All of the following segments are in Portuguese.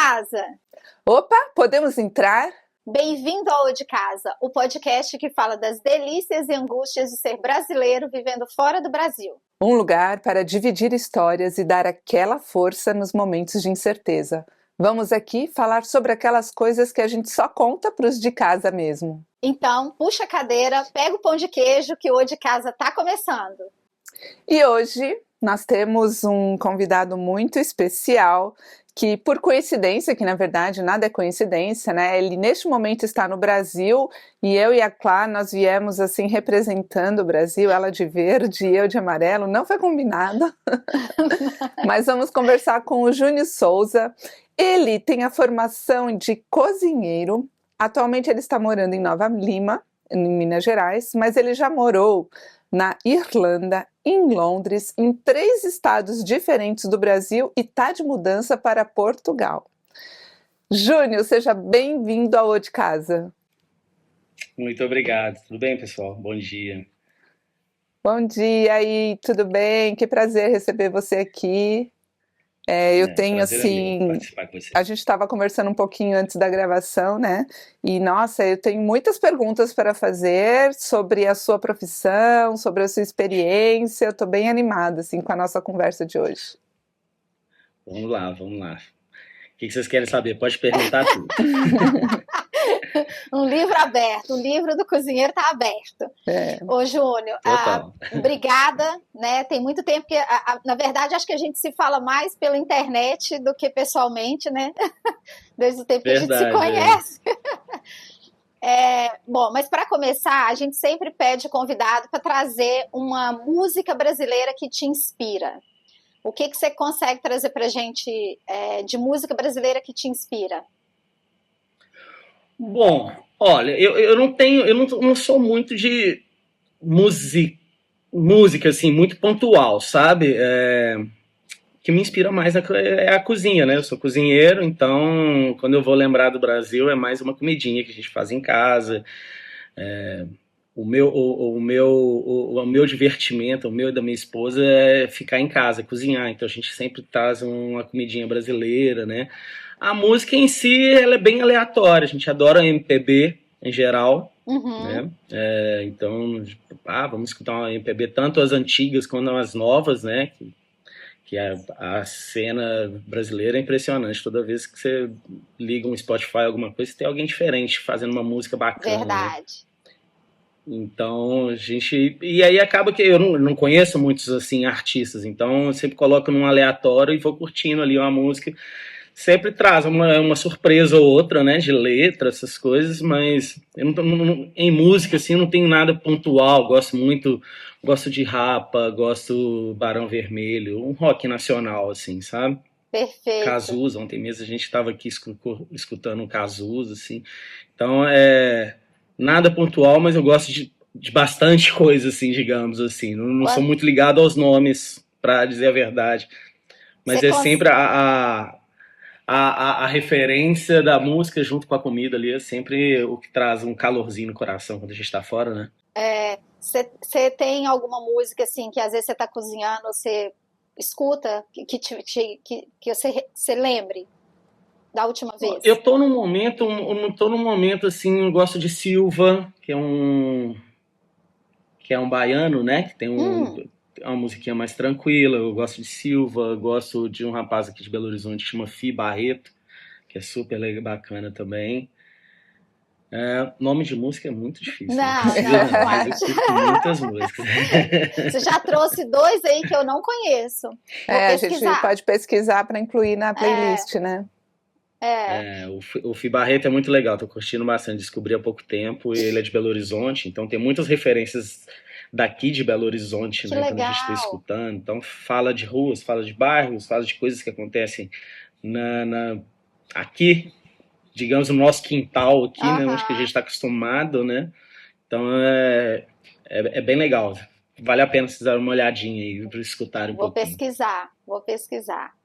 casa! Opa, podemos entrar? Bem-vindo ao O de Casa, o podcast que fala das delícias e angústias de ser brasileiro vivendo fora do Brasil. Um lugar para dividir histórias e dar aquela força nos momentos de incerteza. Vamos aqui falar sobre aquelas coisas que a gente só conta para os de casa mesmo. Então, puxa a cadeira, pega o pão de queijo que o O de Casa está começando. E hoje nós temos um convidado muito especial que, por coincidência, que na verdade nada é coincidência, né? Ele neste momento está no Brasil e eu e a Clá, nós viemos assim representando o Brasil, ela de verde e eu de amarelo, não foi combinado. Mas vamos conversar com o Júnior Souza. Ele tem a formação de cozinheiro, atualmente ele está morando em Nova Lima, em Minas Gerais, mas ele já morou na Irlanda, em Londres, em 3 estados diferentes do Brasil e está de mudança para Portugal. Júnior, seja bem-vindo ao O de Casa. Muito obrigado. Tudo bem, pessoal? Bom dia. Bom dia e tudo bem? Que prazer receber você aqui. Eu tenho assim, participar com você. A gente estava conversando um pouquinho antes da gravação, né? E nossa, eu tenho muitas perguntas para fazer sobre a sua profissão, sobre a sua experiência. Eu estou bem animada assim com a nossa conversa de hoje. Vamos lá, vamos lá. O que vocês querem saber? Pode perguntar tudo. Um livro aberto, o livro do cozinheiro está aberto. Ô, Júnior, obrigada, né? Tem muito tempo que, na verdade, acho que a gente se fala mais pela internet do que pessoalmente, né? Desde o tempo que a gente se conhece. Bom, mas para começar, a gente sempre pede convidado para trazer uma música brasileira que te inspira. O que você consegue trazer para a gente de música brasileira que te inspira? Bom, olha, eu não sou muito de música assim, muito pontual, sabe? O que me inspira mais é a cozinha, né? Eu sou cozinheiro, então quando eu vou lembrar do Brasil é mais uma comidinha que a gente faz em casa. O meu divertimento, o meu e da minha esposa é ficar em casa, cozinhar. Então a gente sempre traz uma comidinha brasileira, né? A música em si, ela é bem aleatória. A gente adora MPB em geral, né? Então, vamos escutar uma MPB, tanto as antigas quanto as novas, né? Que a cena brasileira é impressionante. Toda vez que você liga um Spotify, alguma coisa, tem alguém diferente fazendo uma música bacana. Verdade. Né? Então, e aí acaba que eu não conheço muitos, assim, artistas. Então, eu sempre coloco num aleatório e vou curtindo ali uma música. Sempre traz uma surpresa ou outra, né, de letra, essas coisas, mas eu em música, assim, eu não tenho nada pontual. Gosto de Rapa, gosto Barão Vermelho, um rock nacional, assim, sabe? Perfeito. Cazuza, ontem mesmo a gente estava aqui escutando um Cazuza, assim. Então, nada pontual, mas eu gosto de bastante coisa, assim, digamos assim. Não sou muito ligado aos nomes, para dizer a verdade. Mas sempre a referência da música junto com a comida ali é sempre o que traz um calorzinho no coração quando a gente tá fora, né? Você tem alguma música, assim, que às vezes você tá cozinhando, você escuta, que você lembre da última vez? Eu tô num momento, assim, eu gosto de Silva, que é um baiano, né? Que tem uma musiquinha mais tranquila. Eu gosto de Silva, eu gosto de um rapaz aqui de Belo Horizonte que chama Fi Barreto, que é super bacana também. Nome de música é muito difícil. Mas eu curto muitas músicas. Você já trouxe 2 aí que eu não conheço. A gente pode pesquisar para incluir na playlist, né? O Fi Barreto é muito legal, tô curtindo bastante, descobri há pouco tempo, e ele é de Belo Horizonte, então tem muitas referências daqui de Belo Horizonte, né, quando a gente está escutando. Então fala de ruas, fala de bairros, fala de coisas que acontecem aqui, digamos, no nosso quintal aqui, né, onde que a gente está acostumado, né? Então é bem legal, vale a pena vocês darem uma olhadinha aí para escutarem um pouquinho. Vou pesquisar.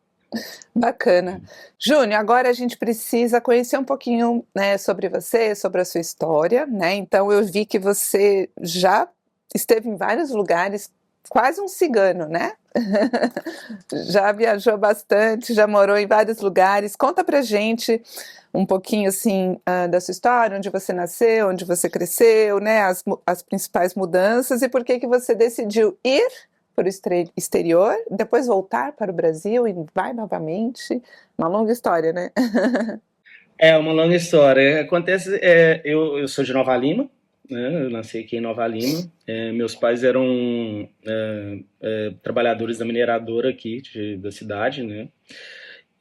Bacana. Júnior, agora a gente precisa conhecer um pouquinho, né, sobre você, sobre a sua história, né? Então eu vi que você já esteve em vários lugares quase um cigano, né? Já viajou bastante, já morou em vários lugares. Conta pra gente um pouquinho, assim, da sua história, onde você nasceu, onde você cresceu, né? As principais mudanças e por que você decidiu ir para o exterior, depois voltar para o Brasil e vai novamente. Uma longa história, né? É uma longa história. Acontece, eu sou de Nova Lima, né? Eu nasci aqui em Nova Lima. Meus pais eram trabalhadores da mineradora aqui da cidade, né?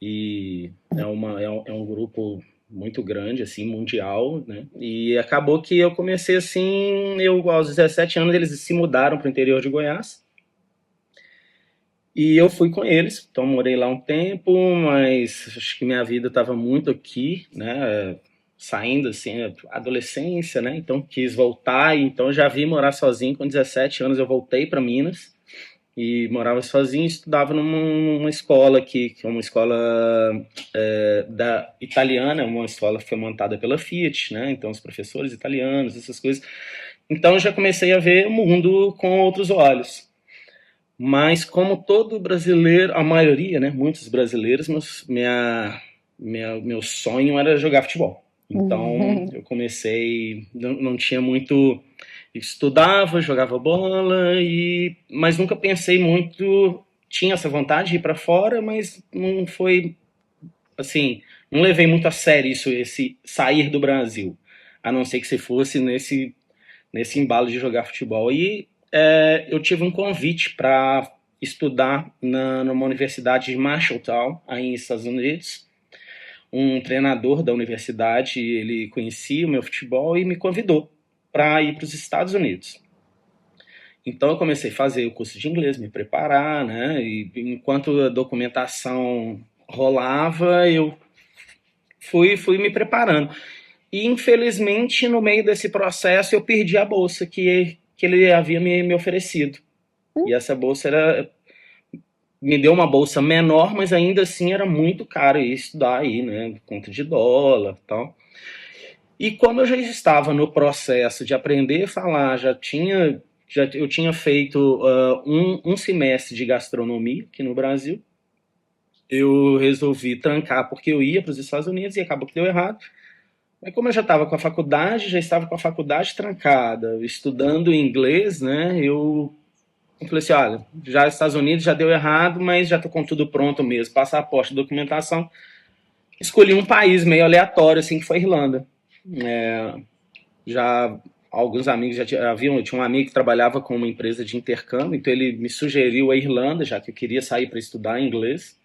E é um grupo muito grande, assim, mundial, né? E acabou que eu comecei assim, aos 17 anos eles se mudaram para o interior de Goiás. E eu fui com eles, então morei lá um tempo, mas acho que minha vida estava muito aqui, né? Saindo assim, adolescência, né? Então quis voltar, então já vim morar sozinho com 17 anos, eu voltei para Minas e morava sozinho, estudava numa escola aqui, que é uma escola da italiana, uma escola que foi montada pela Fiat, né? Então os professores italianos, essas coisas. Então eu já comecei a ver o mundo com outros olhos. Mas como todo brasileiro, a maioria, né, muitos brasileiros, meu sonho era jogar futebol. Então eu comecei, não tinha muito, estudava, jogava bola, mas nunca pensei muito, tinha essa vontade de ir para fora, mas não foi, assim, não levei muito a sério esse sair do Brasil, a não ser que se fosse nesse embalo de jogar futebol. E eu tive um convite para estudar numa universidade de Marshalltown, aí nos Estados Unidos. Um treinador da universidade, ele conhecia o meu futebol e me convidou para ir para os Estados Unidos. Então eu comecei a fazer o curso de inglês, me preparar, né? E enquanto a documentação rolava, eu fui me preparando. E infelizmente, no meio desse processo, eu perdi a bolsa que ele havia me oferecido. E essa bolsa me deu uma bolsa menor, mas ainda assim era muito caro ir estudar aí, né? Conta de dólar e tal. E como eu já estava no processo de aprender a falar, eu tinha feito um semestre de gastronomia aqui no Brasil, eu resolvi trancar porque eu ia para os Estados Unidos e acabou que deu errado. Mas como eu já estava com a faculdade trancada, estudando inglês, né, eu falei assim, olha, já os Estados Unidos já deu errado, mas já estou com tudo pronto mesmo, passaporte, documentação. Escolhi um país meio aleatório, assim, que foi a Irlanda. Já alguns amigos já haviam, eu tinha um amigo que trabalhava com uma empresa de intercâmbio, então ele me sugeriu a Irlanda, já que eu queria sair para estudar inglês.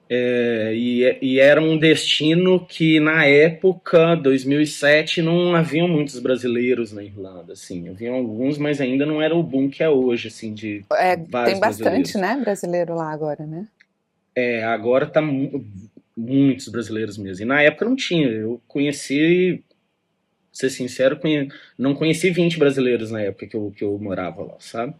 E era um destino que na época, 2007, não haviam muitos brasileiros na Irlanda, assim, haviam alguns, mas ainda não era o boom que é hoje, assim, de vários tem bastante, né, brasileiro lá agora, né? Agora tá muitos brasileiros mesmo, e na época não tinha, eu conheci, ser sincero, não conheci 20 brasileiros na época que eu morava lá, sabe?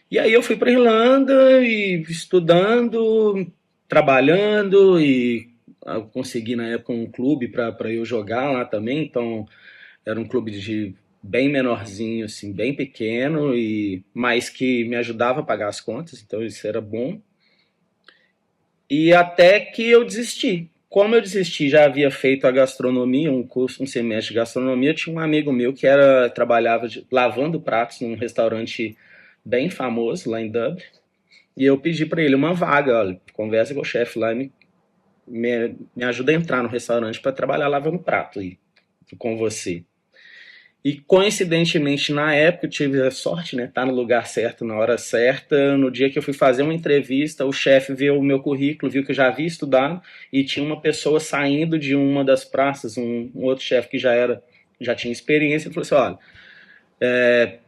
E aí eu fui para Irlanda e estudando, trabalhando, e eu consegui na época um clube para eu jogar lá também, então era um clube bem menorzinho, assim, bem pequeno, mas que me ajudava a pagar as contas, então isso era bom. E até que eu desisti. Como eu desisti, já havia feito a gastronomia, um semestre de gastronomia, eu tinha um amigo meu que trabalhava lavando pratos num restaurante bem famoso lá em Dublin, e eu pedi para ele uma vaga, olha, conversa com o chefe lá e me ajuda a entrar no restaurante para trabalhar lavando prato com você. E coincidentemente, na época, eu tive a sorte, né, estar no lugar certo, na hora certa. No dia que eu fui fazer uma entrevista, o chefe viu o meu currículo, viu que eu já havia estudado, e tinha uma pessoa saindo de uma das praças, um outro chefe que já tinha experiência, e falou assim, olha,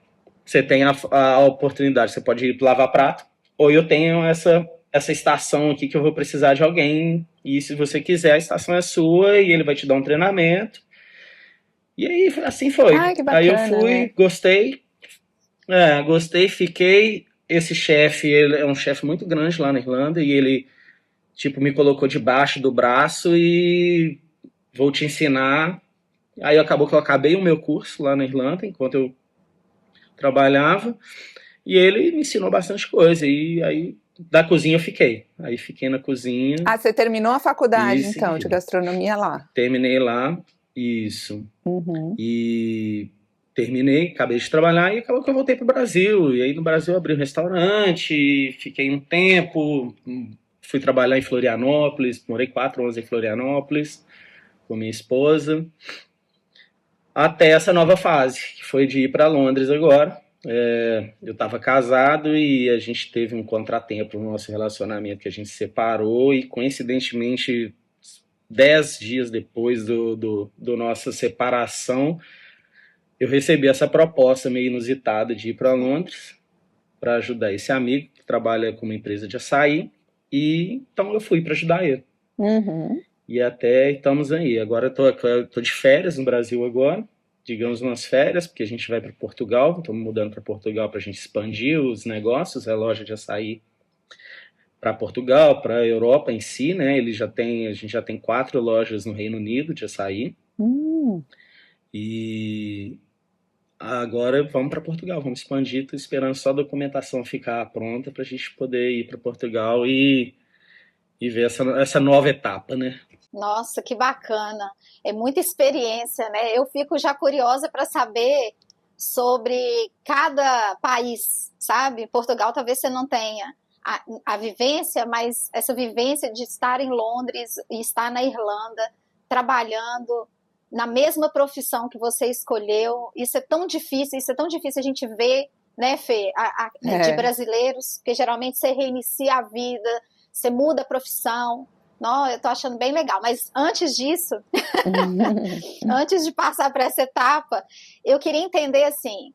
você tem a oportunidade, você pode ir lavar prato, ou eu tenho essa estação aqui que eu vou precisar de alguém, e se você quiser, a estação é sua, e ele vai te dar um treinamento. E aí, assim foi. Ai, que bacana, aí eu fui, né? Gostei, fiquei. Esse chefe, ele é um chefe muito grande lá na Irlanda, e ele, tipo, me colocou debaixo do braço e vou te ensinar. Aí acabou que eu acabei o meu curso lá na Irlanda, enquanto eu trabalhava. E ele me ensinou bastante coisa, e aí da cozinha eu fiquei. Aí fiquei na cozinha. Ah, você terminou a faculdade, então, de gastronomia lá? Terminei lá, isso. E terminei, acabei de trabalhar e acabou que eu voltei pro Brasil. E aí no Brasil eu abri um restaurante, fiquei um tempo, fui trabalhar em Florianópolis, morei 4 anos em Florianópolis com minha esposa. Até essa nova fase, que foi de ir para Londres agora. Eu estava casado e a gente teve um contratempo no nosso relacionamento, que a gente separou, e coincidentemente 10 dias depois do nossa separação, eu recebi essa proposta meio inusitada de ir para Londres para ajudar esse amigo que trabalha com uma empresa de açaí, e então eu fui para ajudar ele. E até estamos aí. Agora eu tô de férias no Brasil agora, digamos umas férias, porque a gente vai para Portugal, estamos mudando para Portugal para a gente expandir os negócios, a loja de açaí para Portugal, para a Europa em si, né? A gente já tem 4 lojas no Reino Unido de açaí. E agora vamos para Portugal, vamos expandir, estou esperando só a documentação ficar pronta para a gente poder ir para Portugal e ver essa nova etapa, né? Nossa, que bacana. É muita experiência, né? Eu fico já curiosa para saber sobre cada país, sabe? Portugal talvez você não tenha a vivência, mas essa vivência de estar em Londres e estar na Irlanda, trabalhando na mesma profissão que você escolheu, isso é tão difícil a gente ver, né, Fê, de brasileiros, porque geralmente você reinicia a vida, você muda a profissão. Não, eu tô achando bem legal, mas antes disso, antes de passar para essa etapa, eu queria entender assim,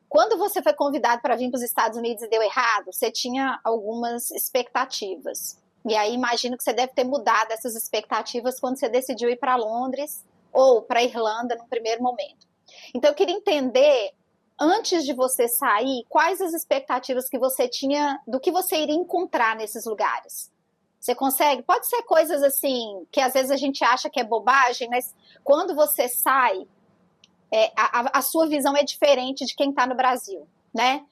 quando você foi convidado para vir para os Estados Unidos e deu errado, você tinha algumas expectativas, e aí imagino que você deve ter mudado essas expectativas quando você decidiu ir para Londres ou para a Irlanda no primeiro momento. Então eu queria entender, antes de você sair, quais as expectativas que você tinha do que você iria encontrar nesses lugares? Você consegue? Pode ser coisas assim, que às vezes a gente acha que é bobagem, mas quando você sai, a sua visão é diferente de quem está no Brasil, né?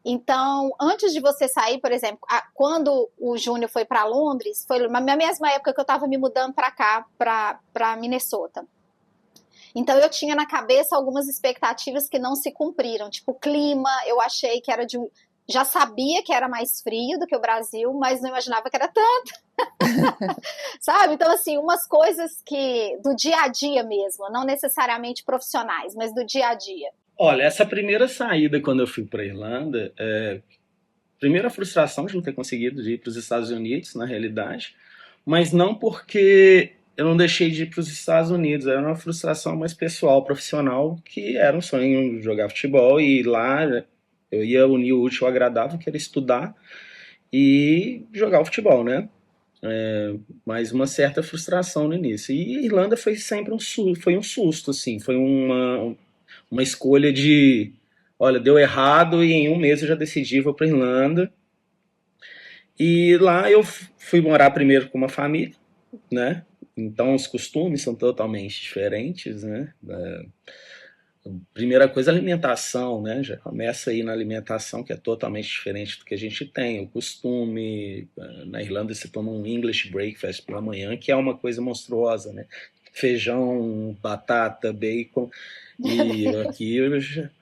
Então, antes de você sair, por exemplo, quando o Júnior foi para Londres, foi na mesma época que eu estava me mudando para cá, para Minnesota. Então eu tinha na cabeça algumas expectativas que não se cumpriram, tipo clima, eu achei que era já sabia que era mais frio do que o Brasil, mas não imaginava que era tanto. Sabe? Então assim, umas coisas que do dia a dia mesmo, não necessariamente profissionais, mas do dia a dia. Olha, essa primeira saída quando eu fui para a Irlanda, primeira frustração de não ter conseguido ir para os Estados Unidos, na realidade, mas não porque eu não deixei de ir para os Estados Unidos, era uma frustração mais pessoal, profissional, que era um sonho jogar futebol, e lá eu ia unir o útil ao agradável, que era estudar e jogar o futebol, né? Mas uma certa frustração no início. E a Irlanda foi sempre um susto, assim, foi uma escolha de, olha, deu errado e em um mês eu já decidi, vou para a Irlanda. E lá eu fui morar primeiro com uma família, né? Então os costumes são totalmente diferentes, né? Primeira coisa, a alimentação, né? Já começa aí na alimentação, que é totalmente diferente do que a gente tem. O costume, na Irlanda você toma um English breakfast pela manhã, que é uma coisa monstruosa, né? Feijão, batata, bacon. E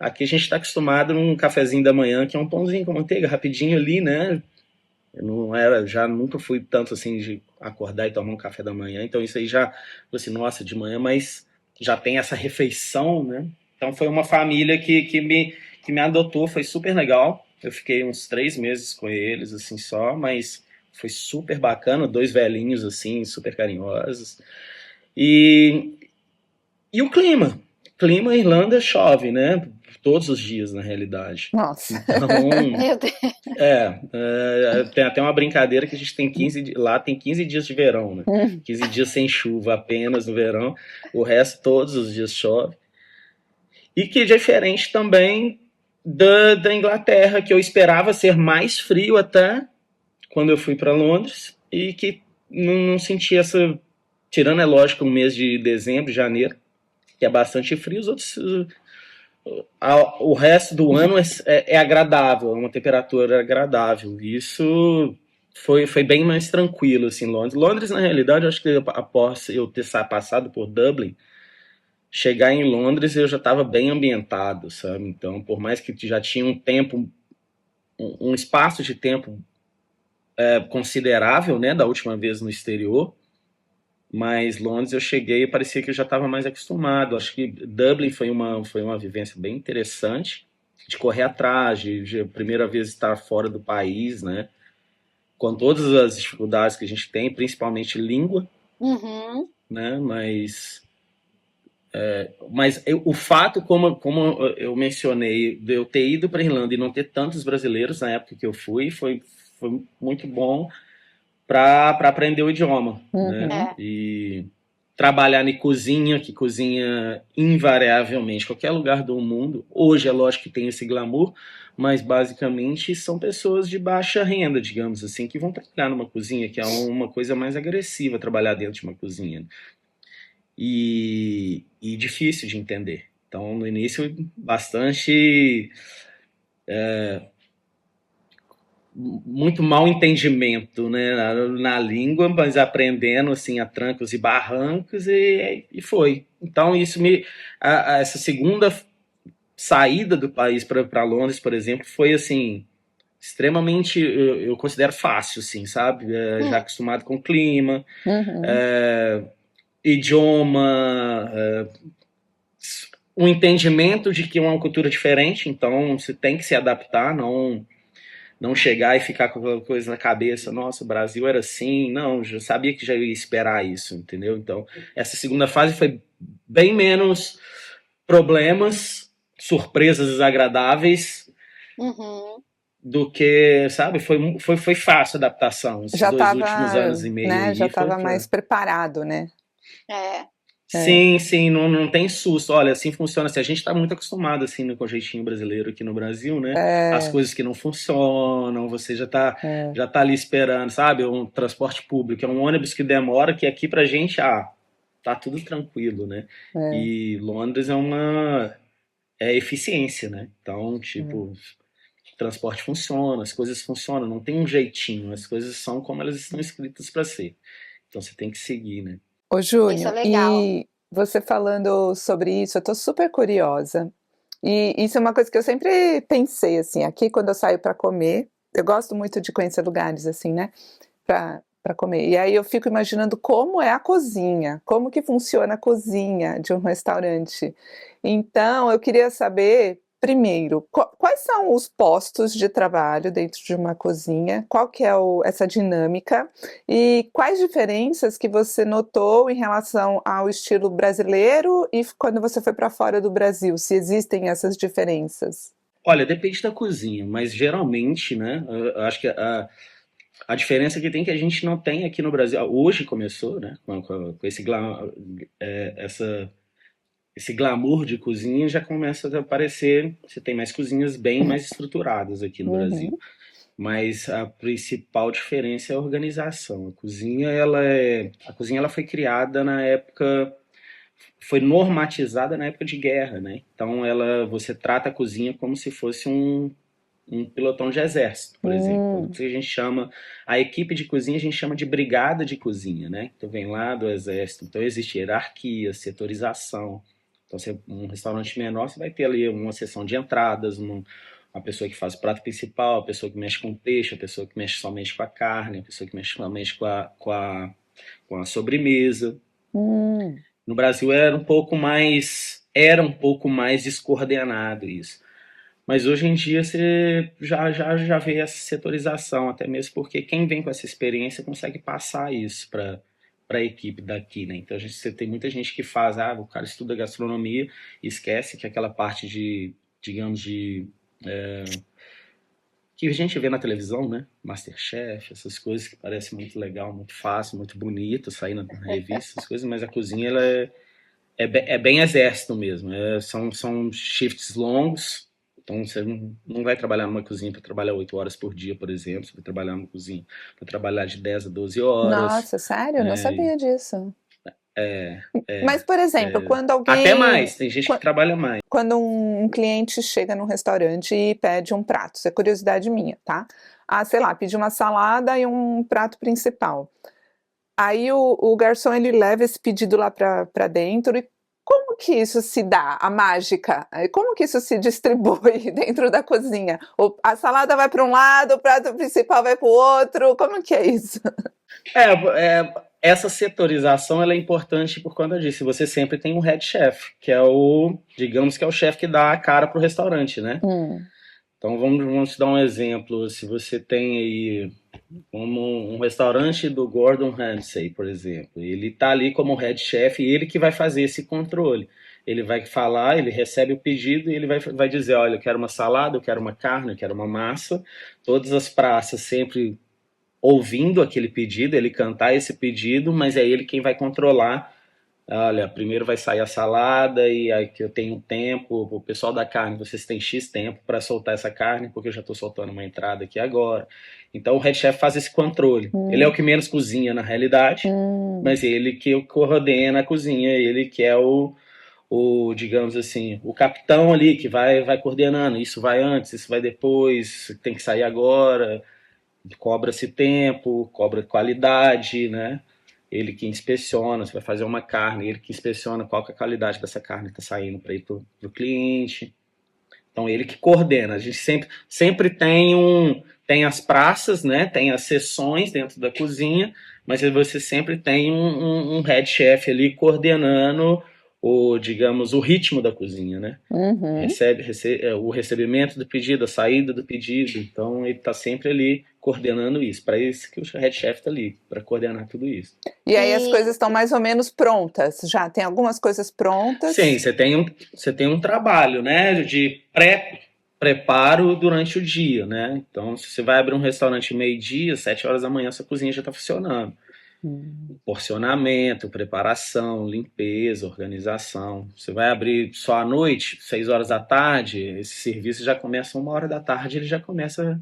aqui a gente está acostumado num cafezinho da manhã, que é um pãozinho com manteiga, rapidinho ali, né? Já nunca fui tanto assim de acordar e tomar um café da manhã, então isso aí já, assim, nossa, de manhã, mas já tem essa refeição, né? Então foi uma família que me adotou, foi super legal. Eu fiquei uns 3 meses com eles, assim, só, mas foi super bacana, 2 velhinhos, assim, super carinhosos. E o clima, Irlanda chove, né? Todos os dias, na realidade. Nossa. Então, tem até uma brincadeira que a gente tem lá tem 15 dias de verão, né? 15 dias sem chuva apenas no verão, o resto todos os dias chove. E que é diferente também da Inglaterra, que eu esperava ser mais frio até quando eu fui para Londres, e que não senti essa, tirando, é lógico, o mês de dezembro, janeiro, que é bastante frio, os o resto do ano é agradável, é uma temperatura agradável. Isso foi bem mais tranquilo, assim, Londres. Londres, na realidade, eu acho que após eu ter passado por Dublin, chegar em Londres eu já estava bem ambientado, sabe? Então, por mais que já tinha um tempo, um espaço de tempo considerável, né, da última vez no exterior, mas Londres eu cheguei e parecia que eu já estava mais acostumado. Acho que Dublin foi uma vivência bem interessante, de correr atrás, de primeira vez estar fora do país, né? Com todas as dificuldades que a gente tem, principalmente língua, né? Mas o fato, como eu mencionei, de eu ter ido para a Irlanda e não ter tantos brasileiros na época que eu fui, foi muito bom para aprender o idioma, né? E trabalhar em cozinha, que cozinha invariavelmente qualquer lugar do mundo. Hoje é lógico que tem esse glamour, mas basicamente são pessoas de baixa renda, digamos assim, que vão trabalhar numa cozinha, que é uma coisa mais agressiva trabalhar dentro de uma cozinha. E difícil de entender. Então, no início, bastante... muito mau entendimento, né, na língua, mas aprendendo assim a trancos e barrancos e foi. Então isso essa segunda saída do país para Londres, por exemplo, foi assim extremamente, eu considero fácil, assim, sabe? Já acostumado com o clima, idioma, um entendimento de que é uma cultura diferente, então você tem que se adaptar, não chegar e ficar com aquela coisa na cabeça, nossa, o Brasil era assim, não, já sabia que já ia esperar isso, entendeu? Então, essa segunda fase foi bem menos problemas, surpresas desagradáveis, do que, sabe, foi fácil a adaptação, esses já dois tava, últimos anos e meio. Né, já estava mais preparado, né? Sim, não tem susto. Olha, assim funciona. Assim, a gente está muito acostumado assim com o jeitinho brasileiro aqui no Brasil, né? As coisas que não funcionam, você já tá ali esperando, sabe? Um transporte público, é um ônibus que demora, que aqui pra gente, tá tudo tranquilo, né? E Londres é eficiência, né? Então, tipo, transporte funciona, as coisas funcionam, não tem um jeitinho, as coisas são como elas estão escritas para ser. Então você tem que seguir, né? Ô, Júnior, e você falando sobre isso, eu tô super curiosa. E isso é uma coisa que eu sempre pensei, assim, aqui quando eu saio para comer, eu gosto muito de conhecer lugares, assim, né, para comer. E aí eu fico imaginando como é a cozinha, como que funciona a cozinha de um restaurante. Então, eu queria saber, primeiro, quais são os postos de trabalho dentro de uma cozinha, qual que é essa dinâmica e quais diferenças que você notou em relação ao estilo brasileiro e quando você foi para fora do Brasil, se existem essas diferenças? Olha, depende da cozinha, mas geralmente, né, eu acho que a diferença que tem que a gente não tem aqui no Brasil, hoje começou, né, com esse glamour de cozinha já começa a aparecer, você tem mais cozinhas bem mais estruturadas aqui no Brasil. Mas a principal diferença é a organização. A cozinha ela foi criada na época, foi normatizada na época de guerra, né? Então você trata a cozinha como se fosse um pelotão de exército, por exemplo. A gente chama a equipe de cozinha, a gente chama de brigada de cozinha, né? Então vem lá do exército. Então existe hierarquia, setorização. Então, um restaurante menor, você vai ter ali uma seção de entradas, uma pessoa que faz o prato principal, a pessoa que mexe com o peixe, a pessoa que mexe somente com a carne, a pessoa que mexe somente com a sobremesa. No Brasil era um pouco mais descoordenado isso. Mas hoje em dia você já vê essa setorização, até mesmo porque quem vem com essa experiência consegue passar isso para a equipe daqui, né? Então você tem muita gente que faz, o cara estuda gastronomia e esquece que aquela parte digamos, que a gente vê na televisão, né? MasterChef, essas coisas que parecem muito legal, muito fácil, muito bonito, sair na revista, essas coisas, mas a cozinha ela é bem exército mesmo. São shifts longos. Então, você não vai trabalhar numa cozinha para trabalhar 8 horas por dia, por exemplo. Você vai trabalhar numa cozinha para trabalhar de 10 a 12 horas. Nossa, sério? Eu não sabia disso. Mas, por exemplo, quando alguém... Até mais, tem gente que trabalha mais. Quando um cliente chega num restaurante e pede um prato, isso é curiosidade minha, tá? Sei lá, pede uma salada e um prato principal. Aí o garçom, ele leva esse pedido lá para dentro e como que isso se dá, a mágica? Como que isso se distribui dentro da cozinha? A salada vai para um lado, o prato principal vai para o outro, como que é isso? Essa setorização ela é importante por conta disso. Você sempre tem um head chef, que é digamos que é o chefe que dá a cara para o restaurante, né? Então vamos te dar um exemplo. Se você tem aí um restaurante do Gordon Ramsay, por exemplo, ele está ali como head chef e ele que vai fazer esse controle. Ele vai falar, ele recebe o pedido e ele vai dizer, olha, eu quero uma salada, eu quero uma carne, eu quero uma massa. Todas as praças sempre ouvindo aquele pedido, ele cantar esse pedido, mas é ele quem vai controlar. Olha, primeiro vai sair a salada e aí que eu tenho tempo, o pessoal da carne, vocês têm X tempo para soltar essa carne, porque eu já estou soltando uma entrada aqui agora. Então o head chef faz esse controle. Ele é o que menos cozinha na realidade, mas ele que coordena a cozinha, ele que é digamos assim, o capitão ali que vai coordenando, isso vai antes, isso vai depois, tem que sair agora. Cobra-se tempo, cobra qualidade, né? Ele que inspeciona, você vai fazer uma carne, ele que inspeciona qual que é a qualidade dessa carne que está saindo para ir para o cliente. Então, ele que coordena. A gente sempre tem as praças, né? Tem as seções dentro da cozinha, mas você sempre tem um head chef ali coordenando digamos, o ritmo da cozinha, né? O recebimento do pedido, a saída do pedido. Então, ele está sempre ali coordenando isso. Para isso que o head chef está ali, para coordenar tudo isso. E aí as coisas estão mais ou menos prontas? Já tem algumas coisas prontas? Sim, você tem um trabalho, né? De preparo durante o dia, né? Então, se você vai abrir um restaurante meio-dia, 7 horas da manhã, sua cozinha já está funcionando. Porcionamento, preparação, limpeza, organização. Você vai abrir só à noite, 6 horas da tarde, esse serviço já começa 1 hora da tarde, ele já começa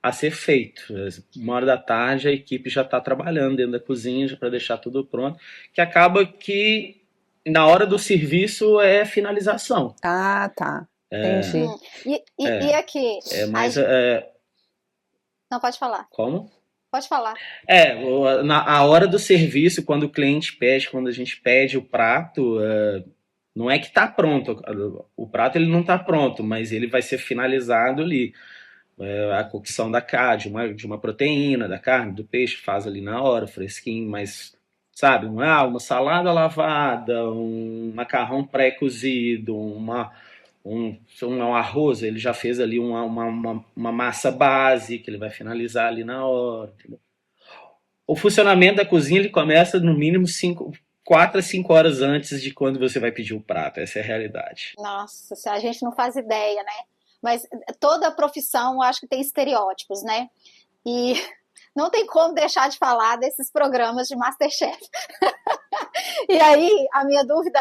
a ser feito. 1 hora da tarde a equipe já está trabalhando dentro da cozinha para deixar tudo pronto, que acaba que na hora do serviço é finalização. Tá. Entendi. E aqui? Não, pode falar. Como? Pode falar. A hora do serviço, quando o cliente pede, quando a gente pede o prato, não é que está pronto. O prato ele não está pronto, mas ele vai ser finalizado ali. A cocção da carne, de uma proteína, da carne, do peixe, faz ali na hora, fresquinho, mas, sabe, uma salada lavada, um macarrão pré-cozido, um arroz, ele já fez ali uma massa base que ele vai finalizar ali na hora. Entendeu? O funcionamento da cozinha ele começa no mínimo 4 a 5 horas antes de quando você vai pedir o prato. Essa é a realidade. Nossa, a gente não faz ideia, né? Mas toda profissão, eu acho que tem estereótipos, né? E não tem como deixar de falar desses programas de MasterChef. E aí, a minha dúvida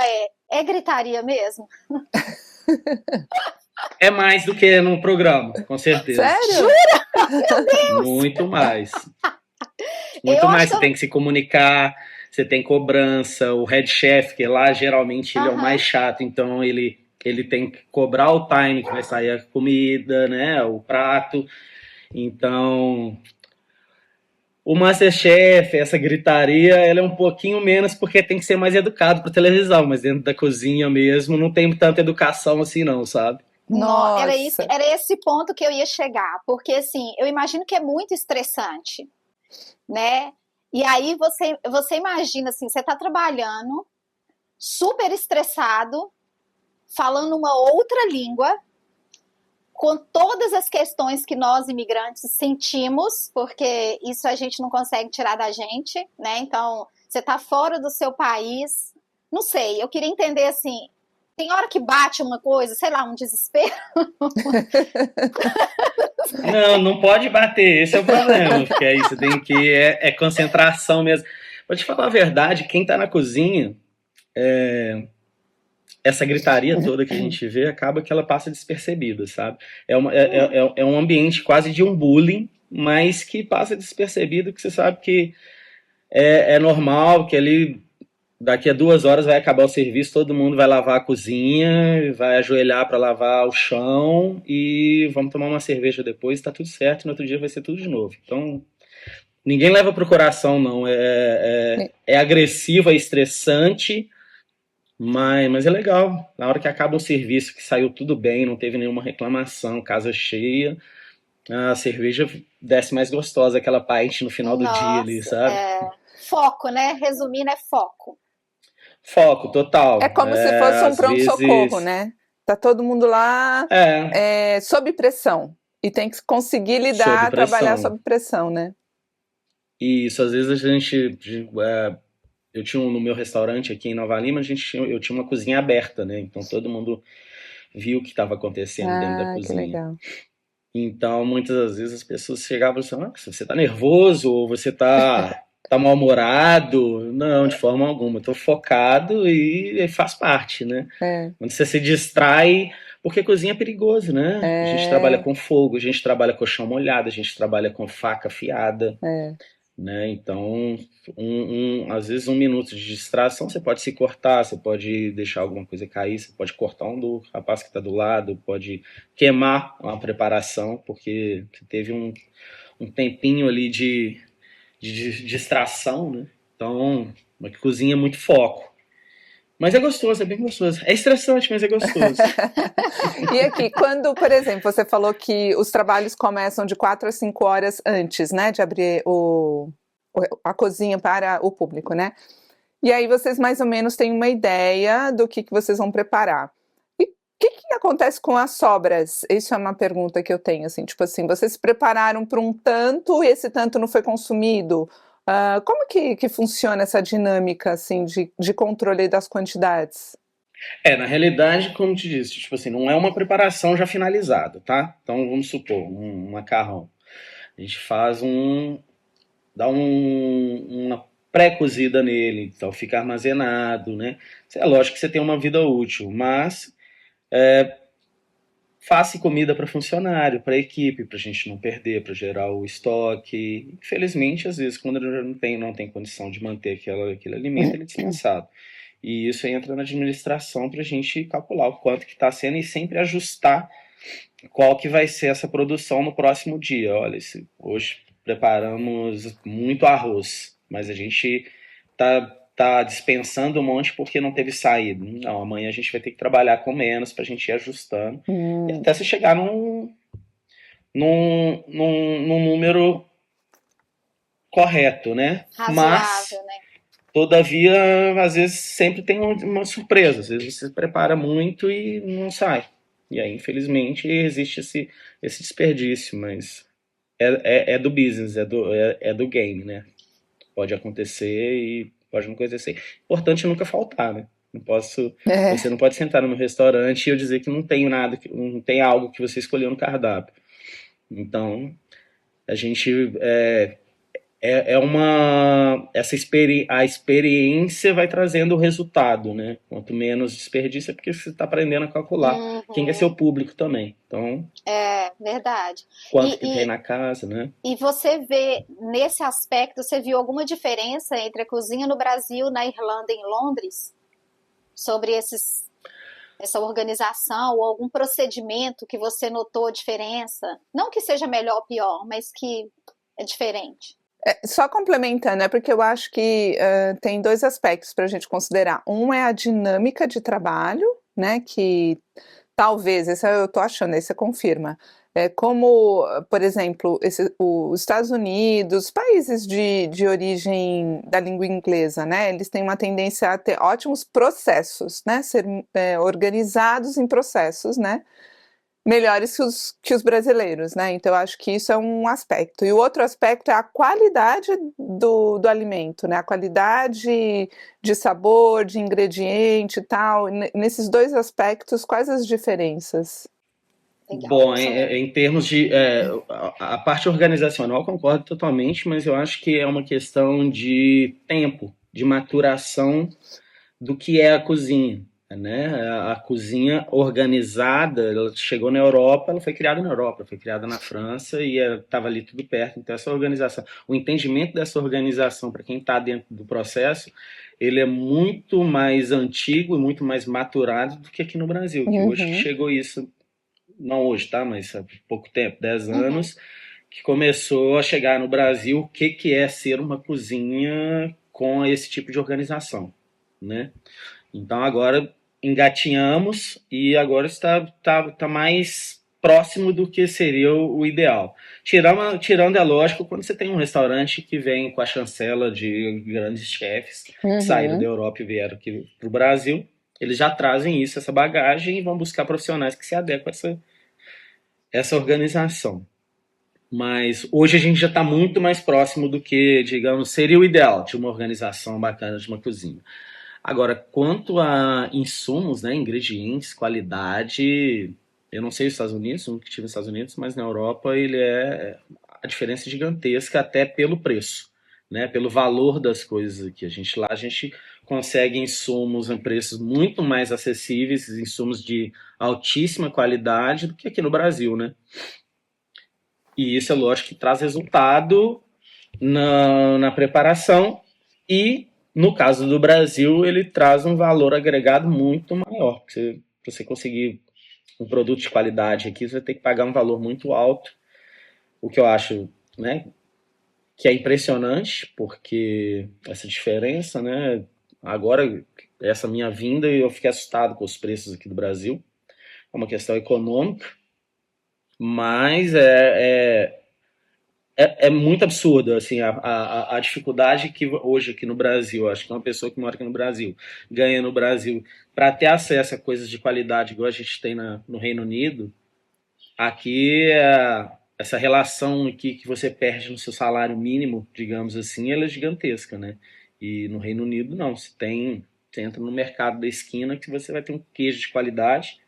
é gritaria mesmo? É mais do que num programa, com certeza. Sério? Jura? Meu Deus! Muito mais. Muito mais. Você tem que se comunicar, você tem cobrança, o head chef, que lá geralmente ele é o mais chato, então ele tem que cobrar o time que vai sair a comida, né, o prato. Então, o MasterChef, essa gritaria, ela é um pouquinho menos porque tem que ser mais educado para televisão, mas dentro da cozinha mesmo não tem tanta educação assim não, sabe? Nossa. Era esse ponto que eu ia chegar, porque assim, eu imagino que é muito estressante, né? E aí você imagina assim, você tá trabalhando super estressado, falando uma outra língua, com todas as questões que nós imigrantes sentimos, porque isso a gente não consegue tirar da gente, né? Então, você tá fora do seu país, não sei, eu queria entender assim, tem hora que bate uma coisa, sei lá, um desespero? Não pode bater, esse é o problema, porque aí você tem que, concentração mesmo. Vou te falar a verdade, quem tá na cozinha, essa gritaria toda que a gente vê, acaba que ela passa despercebida, sabe? É um ambiente quase de um bullying, mas que passa despercebido, que você sabe que é normal, que ali daqui a 2 horas vai acabar o serviço, todo mundo vai lavar a cozinha, vai ajoelhar para lavar o chão e vamos tomar uma cerveja depois, tá tudo certo, no outro dia vai ser tudo de novo. Então, ninguém leva pro coração, não. É agressivo, é estressante, mas é legal. Na hora que acaba o serviço, que saiu tudo bem, não teve nenhuma reclamação, casa cheia, a cerveja desce mais gostosa, aquela pint no final do dia ali, sabe? Foco, né? Resumindo, é foco. Foco, total. É como se fosse um pronto-socorro, né? Tá todo mundo lá sob pressão. E tem que conseguir lidar, trabalhar sob pressão, né? Isso, às vezes a gente... eu tinha no meu restaurante aqui em Nova Lima, eu tinha uma cozinha aberta, né? Então todo mundo viu o que estava acontecendo dentro da cozinha. Que legal. Então, muitas das vezes as pessoas chegavam e falavam, você tá nervoso ou você tá mal-humorado? Não, de forma alguma. Eu tô focado e faz parte, né? Quando você se distrai... Porque cozinha é perigoso, né? A gente trabalha com fogo, a gente trabalha com chão molhado, a gente trabalha com faca afiada. Né? Então, às vezes 1 minuto de distração, você pode se cortar, você pode deixar alguma coisa cair, você pode cortar um do rapaz que está do lado, pode queimar uma preparação, porque você teve um tempinho ali de distração, né? Então, uma cozinha é muito foco. Mas é gostoso, é bem gostoso. É estressante, mas é gostoso. E aqui, quando, por exemplo, você falou que os trabalhos começam de 4 a 5 horas antes, né, de abrir a cozinha para o público, né? E aí vocês mais ou menos têm uma ideia do que vocês vão preparar. E o que acontece com as sobras? Isso é uma pergunta que eu tenho, assim, tipo assim, vocês se prepararam para um tanto e esse tanto não foi consumido? Como que funciona essa dinâmica, assim, de controle das quantidades? Na realidade, como te disse, tipo assim, não é uma preparação já finalizada, tá? Então, vamos supor, um macarrão. A gente faz dá uma pré-cozida nele, então fica armazenado, né? É lógico que você tem uma vida útil, mas faça comida para funcionário, para equipe, para a gente não perder, para gerar o estoque. Infelizmente, às vezes, quando ele não tem condição de manter aquele alimento, ele é dispensado. E isso entra na administração para a gente calcular o quanto que está sendo e sempre ajustar qual que vai ser essa produção no próximo dia. Olha, hoje preparamos muito arroz, mas a gente tá dispensando um monte porque não teve saída. Não, amanhã a gente vai ter que trabalhar com menos para a gente ir ajustando. E até se chegar num número correto, né? Razoável, né? Todavia, às vezes sempre tem uma surpresa. Às vezes você prepara muito e não sai. E aí, infelizmente, existe esse desperdício, mas é do business, é do game, né? Pode acontecer e pode não acontecer. Importante é nunca faltar, né? Você não pode sentar no meu restaurante e eu dizer que não tem nada, não tem algo que você escolheu no cardápio. Então, a gente a experiência vai trazendo o resultado, né? Quanto menos desperdício é porque você está aprendendo a calcular quem é seu público também. Então, verdade. Quanto que tem na casa, né? E você vê, nesse aspecto, você viu alguma diferença entre a cozinha no Brasil, na Irlanda e em Londres? Sobre essa organização ou algum procedimento que você notou diferença? Não que seja melhor ou pior, mas que é diferente. Só complementando, porque eu acho que tem 2 aspectos para a gente considerar. Um é a dinâmica de trabalho, né, que talvez, esse eu estou achando, aí você confirma, como, por exemplo, os Estados Unidos, países de origem da língua inglesa, né, eles têm uma tendência a ter ótimos processos, né, ser organizados em processos, né, melhores que os brasileiros, né? Então, eu acho que isso é um aspecto. E o outro aspecto é a qualidade do alimento, né? A qualidade de sabor, de ingrediente e tal. Nesses 2 aspectos, quais as diferenças? Legal. Bom, em termos de... a parte organizacional, concordo totalmente, mas eu acho que é uma questão de tempo, de maturação do que é a cozinha. né? A cozinha organizada, ela chegou na Europa, ela foi criada na Europa, foi criada na França e estava ali tudo perto. Então essa organização, o entendimento dessa organização para quem está dentro do processo, ele é muito mais antigo e muito mais maturado do que aqui no Brasil, que hoje que chegou isso, não hoje, tá? Mas há pouco tempo, 10 anos, que começou a chegar no Brasil o que é ser uma cozinha com esse tipo de organização, né? Então agora engatinhamos e agora está mais próximo do que seria o ideal. Tirando, é lógico, quando você tem um restaurante que vem com a chancela de grandes chefes que saíram da Europa e vieram aqui para o Brasil, eles já trazem isso, essa bagagem, e vão buscar profissionais que se adequam a essa organização. Mas hoje a gente já está muito mais próximo do que, digamos, seria o ideal de uma organização bacana de uma cozinha. Agora, quanto a insumos, né, ingredientes, qualidade, eu não sei os Estados Unidos, nunca estive nos Estados Unidos, mas na Europa a diferença é gigantesca até pelo preço, né, pelo valor das coisas aqui. A gente consegue insumos em preços muito mais acessíveis, insumos de altíssima qualidade do que aqui no Brasil, né? E isso é lógico que traz resultado na preparação e, no caso do Brasil, ele traz um valor agregado muito maior. Para você conseguir um produto de qualidade aqui, você vai ter que pagar um valor muito alto, o que eu acho, né, que é impressionante, porque essa diferença, né, agora, essa minha vinda, eu fiquei assustado com os preços aqui do Brasil, é uma questão econômica, mas é muito absurdo, assim, a dificuldade que hoje aqui no Brasil, acho que uma pessoa que mora aqui no Brasil, ganha no Brasil, para ter acesso a coisas de qualidade igual a gente tem no Reino Unido, aqui essa relação aqui que você perde no seu salário mínimo, digamos assim, ela é gigantesca, né? E no Reino Unido, não. Você entra no mercado da esquina que você vai ter um queijo de qualidade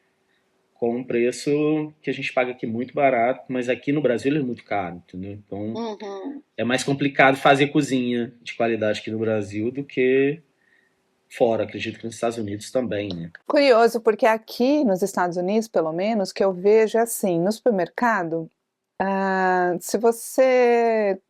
com um preço que a gente paga aqui muito barato, mas aqui no Brasil ele é muito caro, entendeu? Então é mais complicado fazer cozinha de qualidade aqui no Brasil do que fora, acredito que nos Estados Unidos também, né? Curioso, porque aqui nos Estados Unidos, pelo menos, que eu vejo assim, no supermercado, se você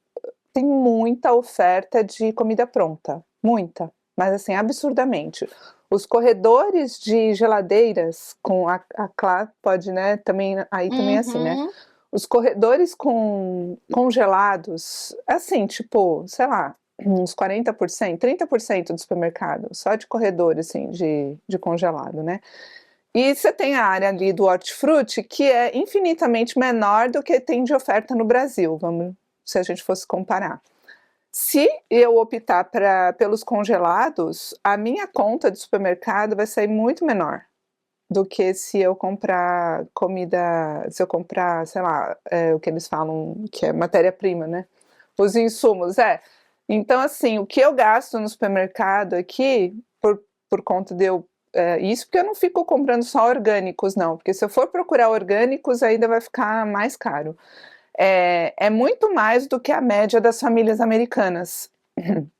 tem muita oferta de comida pronta, muita, mas assim, absurdamente. Os corredores de geladeiras com a Clá pode, né, também, aí também é assim, né? Os corredores congelados, assim, tipo, sei lá, uns 40%, 30% do supermercado, só de corredor, assim, de congelado, né? E você tem a área ali do hortifruti, que é infinitamente menor do que tem de oferta no Brasil, se a gente fosse comparar. Se eu optar pelos congelados, a minha conta de supermercado vai sair muito menor do que se eu comprar comida, se eu comprar, sei lá, o que eles falam que é matéria-prima, né? Os insumos, Então, assim, o que eu gasto no supermercado aqui, por conta de isso, porque eu não fico comprando só orgânicos, não, porque se eu for procurar orgânicos, ainda vai ficar mais caro. É muito mais do que a média das famílias americanas,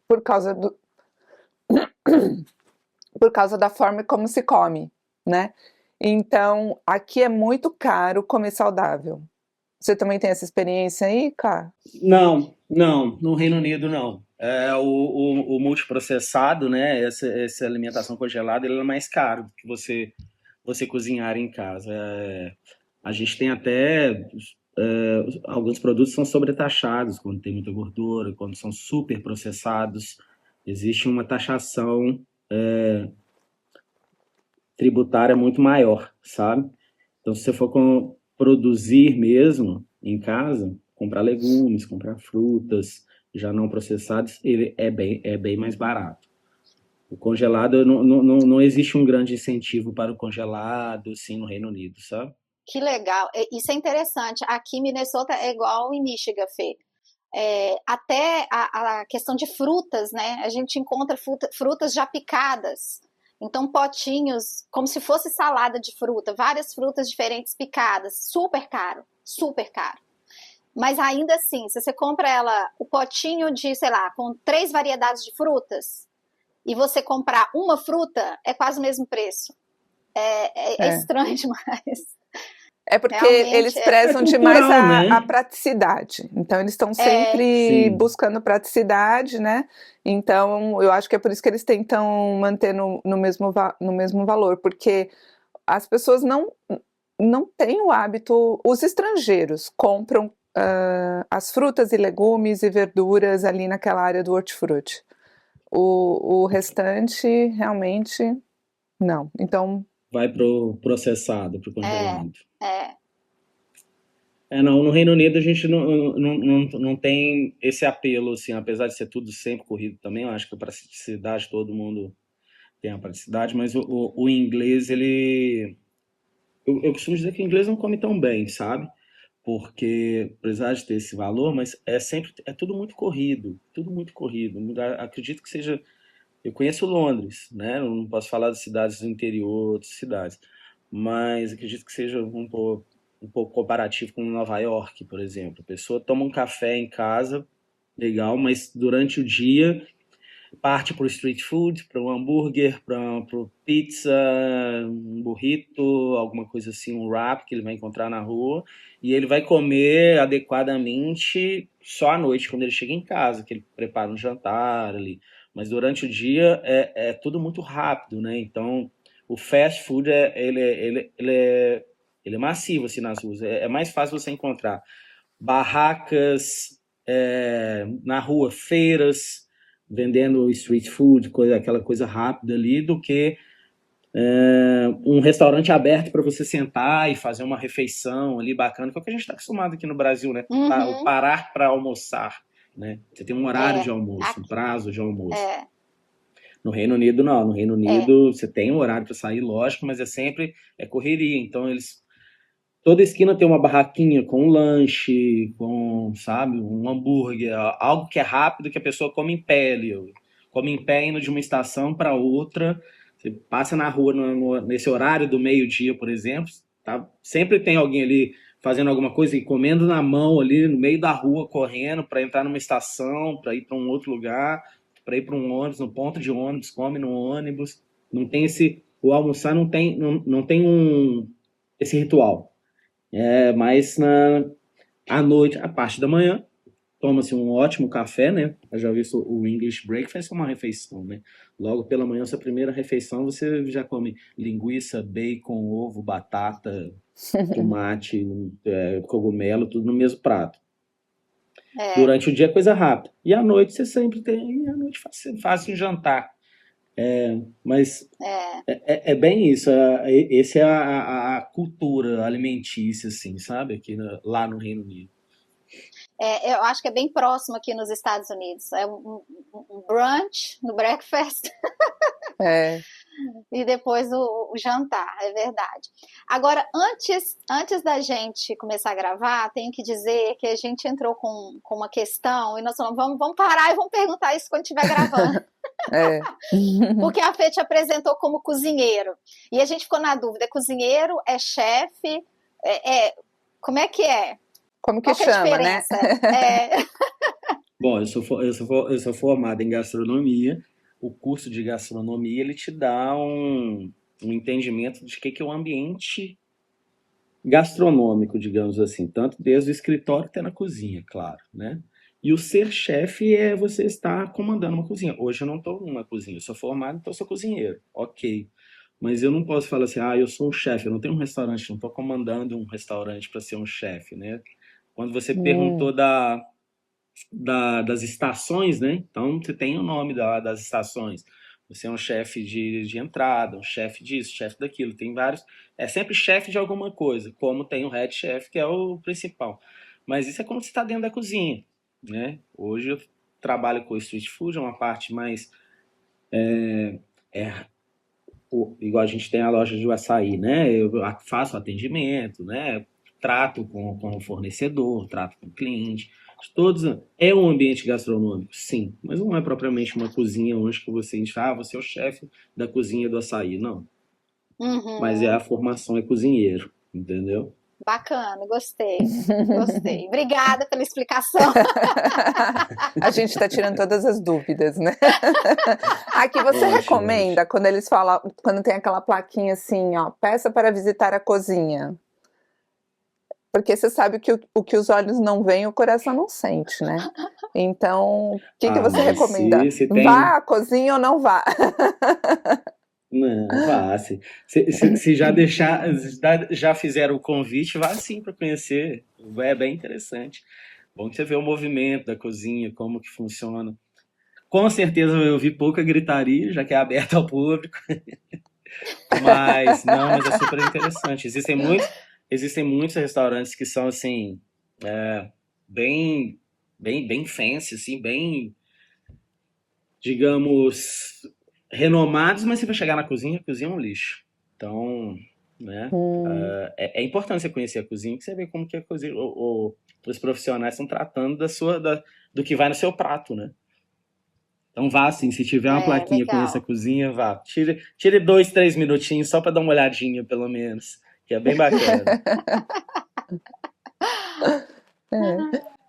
por causa da forma como se come, né? Então, aqui é muito caro comer saudável. Você também tem essa experiência aí, Cá? Não, no Reino Unido não. O multiprocessado, né, essa alimentação congelada, ele é mais caro do que você cozinhar em casa. A gente tem até... alguns produtos são sobretaxados quando tem muita gordura, quando são super processados, existe uma taxação tributária muito maior, sabe? Então, se você for produzir mesmo em casa, comprar legumes, comprar frutas já não processados, ele é bem mais barato. O congelado, não existe um grande incentivo para o congelado, assim, no Reino Unido, sabe? Que legal, isso é interessante. Aqui em Minnesota é igual em Michigan, Fê. Até a questão de frutas, né? A gente encontra frutas já picadas. Então, potinhos, como se fosse salada de fruta, várias frutas diferentes picadas, super caro, super caro. Mas ainda assim, se você compra o potinho de, sei lá, com 3 variedades de frutas, e você comprar uma fruta, é quase o mesmo preço. É estranho demais. É porque realmente eles prezam demais a praticidade. Então, eles estão sempre buscando praticidade, né? Então, eu acho que é por isso que eles tentam manter no mesmo valor. Porque as pessoas não têm o hábito... Os estrangeiros compram as frutas e legumes e verduras ali naquela área do hortifruti. O restante, realmente, não. Então... Vai pro processado, pro congelado. Não, no Reino Unido a gente não tem esse apelo, assim, apesar de ser tudo sempre corrido também, eu acho que a praticidade, todo mundo tem a praticidade, mas o inglês, ele... Eu costumo dizer que o inglês não come tão bem, sabe? Porque, apesar de ter esse valor, mas é tudo muito corrido, acredito que seja... Eu conheço Londres, né? Eu não posso falar das cidades do interior, outras cidades, mas acredito que seja um pouco comparativo com Nova York, por exemplo. A pessoa toma um café em casa, legal, mas durante o dia parte para o street food, para um hambúrguer, para pizza, um burrito, alguma coisa assim, um wrap que ele vai encontrar na rua, e ele vai comer adequadamente só à noite, quando ele chega em casa, que ele prepara um jantar ali. Mas durante o dia é tudo muito rápido, né? Então, o fast food ele é massivo assim, nas ruas. É mais fácil você encontrar barracas na rua, feiras, vendendo street food, aquela coisa rápida ali, do que um restaurante aberto para você sentar e fazer uma refeição ali bacana, que é o que a gente está acostumado aqui no Brasil, né? O parar para almoçar. Né? Você tem um horário de almoço, um prazo de almoço. No Reino Unido, não. No Reino Unido, você tem um horário para sair, lógico, mas sempre correria. Então, toda esquina tem uma barraquinha com um lanche, com, sabe, um hambúrguer, algo que é rápido, que a pessoa come em pé ali. Come em pé indo de uma estação para outra. Você passa na rua nesse horário do meio-dia, por exemplo, tá? Sempre tem alguém ali fazendo alguma coisa e comendo na mão ali no meio da rua, correndo para entrar numa estação, para ir para um outro lugar, para ir para um ônibus, no ponto de ônibus, come no ônibus. Não tem o almoçar não tem esse ritual. Mas à noite, a parte da manhã, toma-se um ótimo café, né? Eu já vi o English breakfast é uma refeição, né? Logo pela manhã, sua primeira refeição, você já come linguiça, bacon, ovo, batata, tomate, cogumelo, tudo no mesmo prato. Durante o dia é coisa rápida. E à noite você sempre tem... E à noite faz um jantar. Mas é bem isso. Essa é a cultura alimentícia, assim, sabe? Aqui lá no Reino Unido. Eu acho que é bem próximo aqui nos Estados Unidos. É um brunch no breakfast. E depois o jantar, é verdade. Agora, antes da gente começar a gravar, tenho que dizer que a gente entrou com uma questão e nós falamos, vamos parar e vamos perguntar isso quando estiver gravando. Porque a Fê te apresentou como cozinheiro. E a gente ficou na dúvida, cozinheiro, é chefe? Como é que é? Como que chama, né? Bom, eu sou formado em gastronomia. O curso de gastronomia, ele te dá um entendimento de que é o ambiente gastronômico, digamos assim, tanto desde o escritório até na cozinha, claro, né? E o ser chefe é você estar comandando uma cozinha. Hoje eu não estou numa cozinha, eu sou formado, então eu sou cozinheiro, ok. Mas eu não posso falar assim, eu sou um chefe, eu não tenho um restaurante, não estou comandando um restaurante para ser um chefe, né? Quando você perguntou das estações, né? Então você tem o nome das estações. Você é um chefe de entrada, um chefe disso, chefe daquilo. Tem vários. É sempre chefe de alguma coisa, como tem o head chef, que é o principal. Mas isso é quando você está dentro da cozinha, né? Hoje eu trabalho com street food, é uma parte mais igual a gente tem a loja de açaí, né? Eu faço atendimento, né? Trato com o fornecedor, trato com o cliente. Todos é um ambiente gastronômico, sim, mas não é propriamente uma cozinha onde que você diz, você é o chefe da cozinha do açaí, não. Mas a formação é cozinheiro, entendeu? Bacana, gostei. Gostei. Obrigada pela explicação. A gente está tirando todas as dúvidas, né? Aqui você recomenda quando eles falam, quando tem aquela plaquinha assim, ó, peça para visitar a cozinha. Porque você sabe que o que os olhos não veem, o coração não sente, né? Então, o que você recomenda? Se tem... Vá à cozinha ou não vá? Não, vá. Se já fizeram o convite, vá sim para conhecer. É bem interessante. Bom que você vê o movimento da cozinha, como que funciona. Com certeza eu vi pouca gritaria, já que é aberto ao público. Mas é super interessante. Existem muitos restaurantes que são assim, bem fancy, assim, bem, digamos, renomados, mas você vai chegar na cozinha, a cozinha é um lixo. Então, né, é importante você conhecer a cozinha, que você vê como que a cozinha, os profissionais estão tratando do que vai no seu prato, né? Então vá assim, se tiver uma plaquinha com essa cozinha, vá. Tire 2, 3 minutinhos só para dar uma olhadinha, pelo menos, que é bem bacana.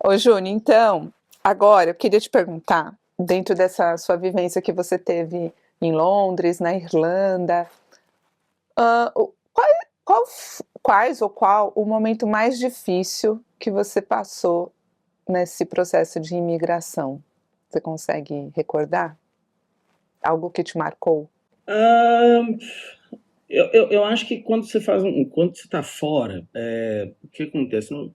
Ô, Júnior, então, agora eu queria te perguntar, dentro dessa sua vivência que você teve em Londres, na Irlanda, qual o momento mais difícil que você passou nesse processo de imigração? Você consegue recordar? Algo que te marcou? Eu acho que quando você está fora, o que acontece? Não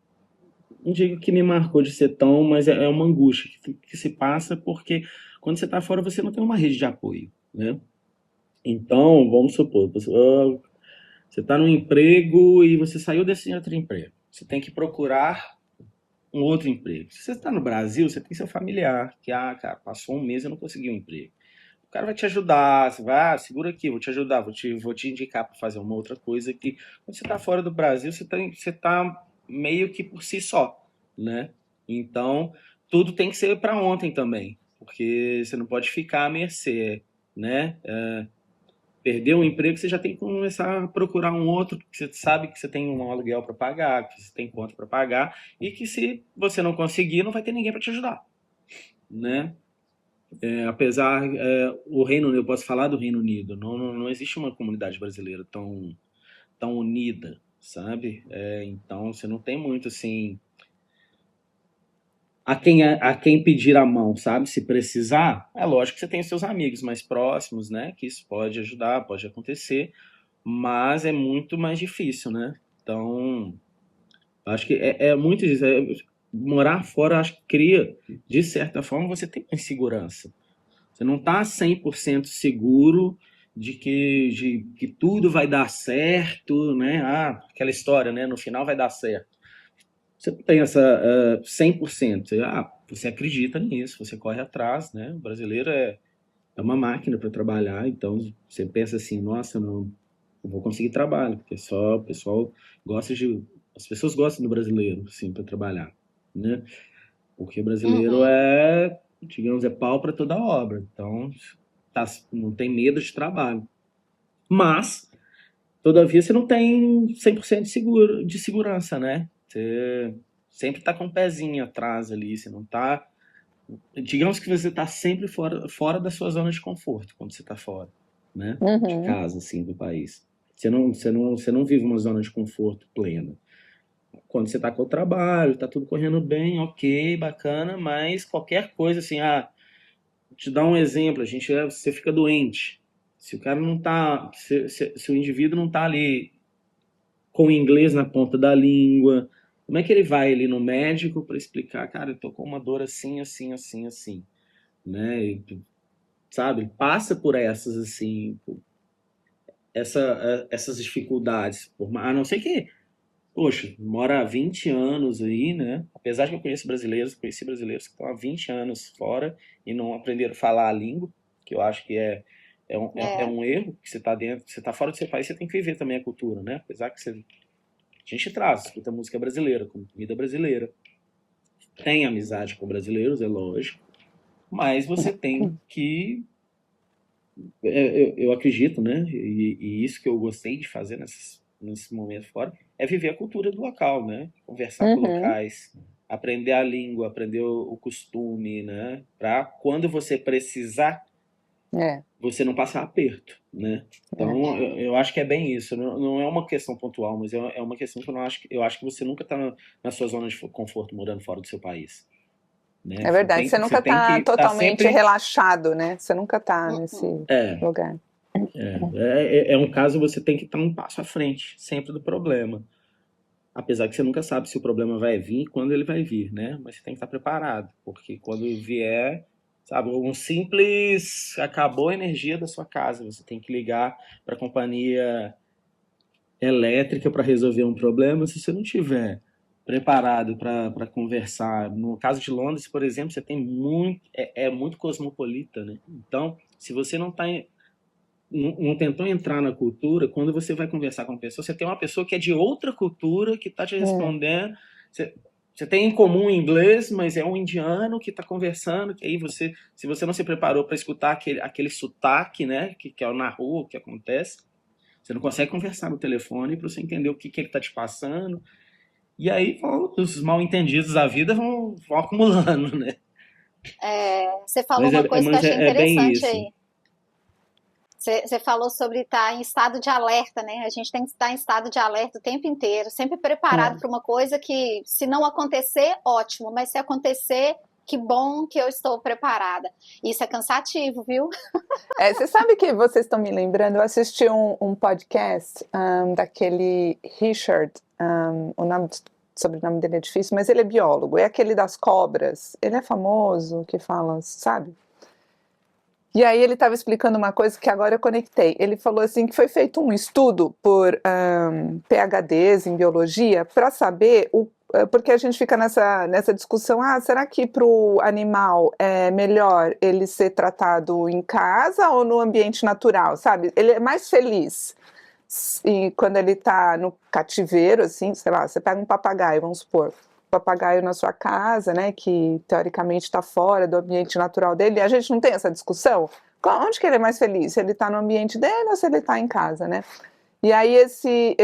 digo que me marcou de ser tão, mas é uma angústia que se passa porque quando você está fora você não tem uma rede de apoio, né? Então, vamos supor, você está num emprego e você saiu desse outro emprego. Você tem que procurar um outro emprego. Se você está no Brasil, você tem seu familiar, que, cara, passou um mês e eu não consegui um emprego. O cara vai te ajudar, você vai, segura aqui, vou te ajudar, vou te indicar para fazer uma outra coisa que quando você está fora do Brasil, você tá meio que por si só, né? Então, tudo tem que ser para ontem também, porque você não pode ficar à mercê, né? Perdeu um emprego, você já tem que começar a procurar um outro, porque você sabe que você tem um aluguel para pagar, que você tem conta para pagar, e que se você não conseguir, não vai ter ninguém para te ajudar, né? Apesar, o Reino Unido, eu posso falar do Reino Unido, não existe uma comunidade brasileira tão unida, sabe? Então, você não tem muito, assim, a quem pedir a mão, sabe? Se precisar, é lógico que você tem seus amigos mais próximos, né? Que isso pode ajudar, pode acontecer, mas é muito mais difícil, né? Então, acho que é muito isso. Morar fora, acho que cria, de certa forma, você tem insegurança. Você não está 100% seguro de que tudo vai dar certo, né? Aquela história, né? No final vai dar certo. Você não tem essa 100%. Você acredita nisso, você corre atrás, né? O brasileiro é uma máquina para trabalhar, então você pensa assim, nossa, não vou conseguir trabalho, porque só o pessoal as pessoas gostam do brasileiro, assim, para trabalhar, né? Porque o brasileiro digamos, é pau para toda obra. Então, não tem medo de trabalho. Mas, todavia, você não tem 100% de segurança, né? Você sempre está com um pezinho atrás ali. Você não está... Digamos que você está sempre fora da sua zona de conforto quando você está fora, né? De casa, assim, do país. Você não vive uma zona de conforto plena. Quando você está com o trabalho, está tudo correndo bem, ok, bacana, mas qualquer coisa assim, vou te dar um exemplo, você fica doente. Se o cara não tá, se o indivíduo não tá ali com o inglês na ponta da língua, como é que ele vai ali no médico para explicar, cara, eu tô com uma dor assim, assim, assim, assim, né? Sabe? Passa por essas assim, essas dificuldades, a não ser que poxa, mora há 20 anos aí, né? Apesar de que eu conheci brasileiros que estão há 20 anos fora e não aprenderam a falar a língua, que eu acho que é um erro, que você está dentro, você está fora do seu país, você tem que viver também a cultura, né? Apesar que a gente escuta música brasileira, comida brasileira, tem amizade com brasileiros, é lógico, mas você tem que eu acredito, né? E isso que eu gostei de fazer nesse momento fora, é viver a cultura do local, né? Conversar com locais, aprender a língua, aprender o costume, né? Para quando você precisar, você não passar aperto, né? Então, eu acho que é bem isso. Não é uma questão pontual, mas é uma questão que eu acho que você nunca está na sua zona de conforto morando fora do seu país. Né? É verdade, você nunca está totalmente relaxado, né? Você nunca está nesse lugar. É um caso, você tem que estar um passo à frente, sempre, do problema. Apesar que você nunca sabe se o problema vai vir e quando ele vai vir, né? Mas você tem que estar preparado, porque quando vier, sabe, um simples acabou a energia da sua casa, você tem que ligar para a companhia elétrica para resolver um problema. Se você não tiver preparado para conversar, no caso de Londres, por exemplo, você tem muito cosmopolita, né? Então, se você não tentou entrar na cultura, quando você vai conversar com uma pessoa, você tem uma pessoa que é de outra cultura que está te respondendo. Você tem em comum inglês, mas é um indiano que está conversando, que aí se você não se preparou para escutar aquele sotaque, né, que é na rua, o que acontece, você não consegue conversar no telefone para você entender o que ele está te passando. E aí os mal-entendidos da vida vão acumulando, né? Você falou uma coisa que eu achei interessante aí. Você falou sobre estar em estado de alerta, né? A gente tem que estar em estado de alerta o tempo inteiro, sempre preparado para uma coisa que, se não acontecer, ótimo, mas se acontecer, que bom que eu estou preparada. Isso é cansativo, viu? Você sabe que vocês estão me lembrando, eu assisti um podcast daquele Richard, o sobrenome dele é difícil, mas ele é biólogo, é aquele das cobras, ele é famoso, que fala, sabe? E aí ele estava explicando uma coisa que agora eu conectei. Ele falou assim que foi feito um estudo por PhDs em biologia para saber porque a gente fica nessa discussão, será que para o animal é melhor ele ser tratado em casa ou no ambiente natural, sabe? Ele é mais feliz e quando ele está no cativeiro, assim, sei lá, você pega um papagaio, vamos supor, papagaio na sua casa, né, que teoricamente está fora do ambiente natural dele, a gente não tem essa discussão? Onde que ele é mais feliz? Se ele está no ambiente dele ou se ele está em casa, né? E aí esse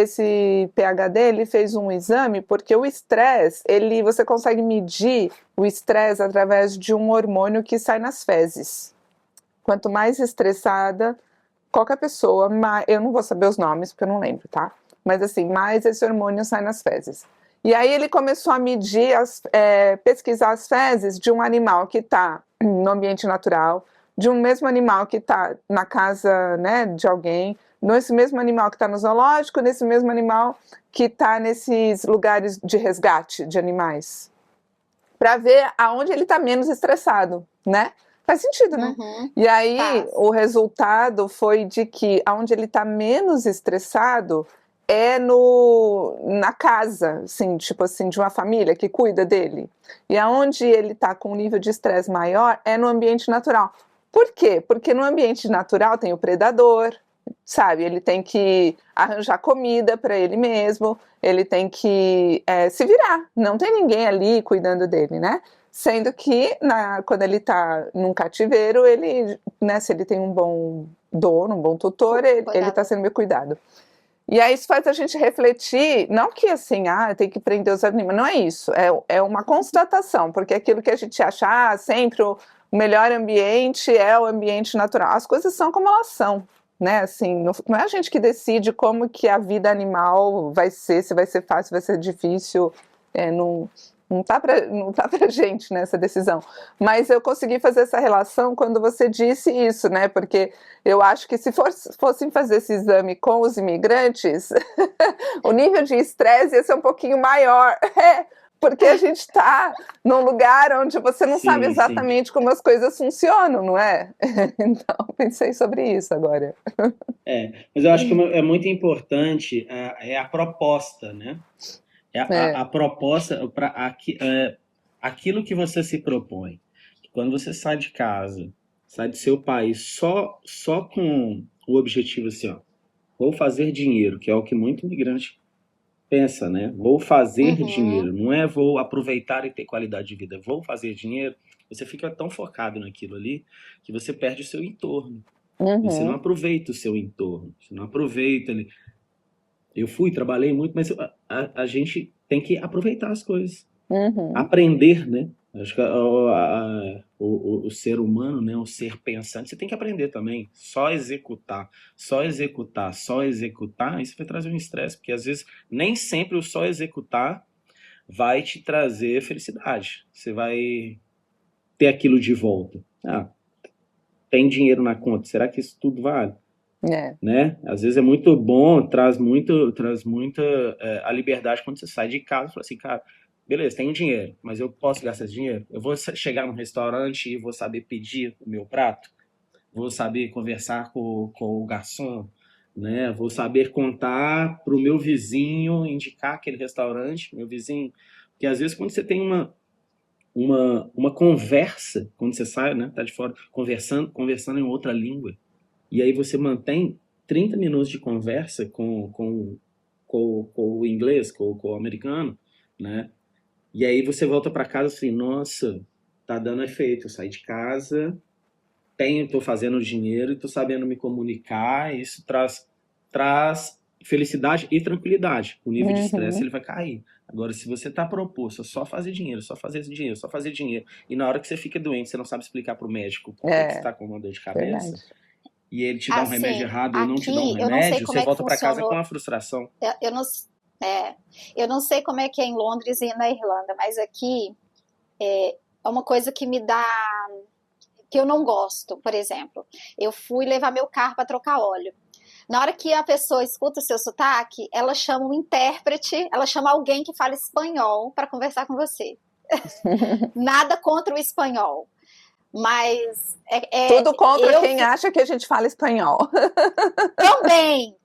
PhD, ele fez um exame, porque o estresse, você consegue medir o estresse através de um hormônio que sai nas fezes. Quanto mais estressada qualquer pessoa, eu não vou saber os nomes, porque eu não lembro, tá? Mas assim, mais esse hormônio sai nas fezes. E aí ele começou a medir, pesquisar as fezes de um animal que está no ambiente natural, de um mesmo animal que está na casa, né, de alguém, nesse mesmo animal que está no zoológico, nesse mesmo animal que está nesses lugares de resgate de animais, para ver aonde ele está menos estressado, né? Faz sentido, né? E aí o resultado foi de que aonde ele está menos estressado é na casa, assim, tipo assim, de uma família que cuida dele. E aonde ele está com um nível de estresse maior é no ambiente natural. Por quê? Porque no ambiente natural tem o predador, sabe? Ele tem que arranjar comida para ele mesmo, ele tem que se virar. Não tem ninguém ali cuidando dele, né? Sendo que quando ele está num cativeiro, né, se ele tem um bom dono, um bom tutor, ele está sendo bem cuidado. E aí isso faz a gente refletir, não que assim, tem que prender os animais, não é isso, é uma constatação, porque aquilo que a gente acha, sempre o melhor ambiente é o ambiente natural, as coisas são como elas são, né, assim, não é a gente que decide como que a vida animal vai ser, se vai ser fácil, se vai ser difícil, não tá pra gente nessa decisão, mas eu consegui fazer essa relação quando você disse isso, né, porque eu acho que se fossem fazer esse exame com os imigrantes, o nível de estresse ia ser um pouquinho maior, porque a gente está num lugar onde você não sabe exatamente como as coisas funcionam, não é? Então, pensei sobre isso agora. Mas eu acho que é muito importante a proposta, né? A proposta para aquilo que você se propõe. Quando você sai de casa, sai do seu país só com o objetivo assim, vou fazer dinheiro, que é o que muito imigrante pensa, né? Vou fazer dinheiro, não é vou aproveitar e ter qualidade de vida, vou fazer dinheiro. Você fica tão focado naquilo ali que você perde o seu entorno. Você não aproveita o seu entorno, você não aproveita ele. Eu trabalhei muito, mas a gente tem que aproveitar as coisas. Uhum. Aprender, né? Acho que o ser humano, né, o ser pensante, você tem que aprender também. Só executar, só executar, só executar, isso vai trazer um estresse, porque às vezes nem sempre o só executar vai te trazer felicidade. Você vai ter aquilo de volta. Ah, tem dinheiro na conta, será que isso tudo vale? Né? Às vezes é muito bom, traz muita a liberdade quando você sai de casa e fala assim, cara, beleza, tenho dinheiro, mas eu posso gastar esse dinheiro? Eu vou chegar num restaurante e vou saber pedir o meu prato? Vou saber conversar com o garçom? Né? Vou saber contar para o meu vizinho, indicar aquele restaurante, meu vizinho? Porque às vezes quando você tem uma conversa, quando você sai, né, tá de fora, conversando em outra língua, e aí você mantém 30 minutos de conversa com o inglês, com o americano, né? E aí você volta para casa assim, nossa, tá dando efeito. Eu saí de casa, tô fazendo dinheiro e tô sabendo me comunicar. Isso traz felicidade e tranquilidade. O nível de estresse ele vai cair. Agora, se você tá proposto a só fazer dinheiro, só fazer dinheiro, só fazer dinheiro, e na hora que você fica doente, você não sabe explicar pro médico por que você tá com uma dor de cabeça, verdade. E ele te dá um remédio errado ou não te aqui, dá um eu não sei remédio, como você é que volta para casa funcionou. com uma frustração. Eu não sei como é que é em Londres e na Irlanda, mas aqui é uma coisa que me dá, que eu não gosto. Por exemplo, eu fui levar meu carro para trocar óleo. Na hora que a pessoa escuta o seu sotaque, ela chama um intérprete, ela chama alguém que fala espanhol para conversar com você. Nada contra o espanhol, mas tudo contra quem acha que a gente fala espanhol. Também,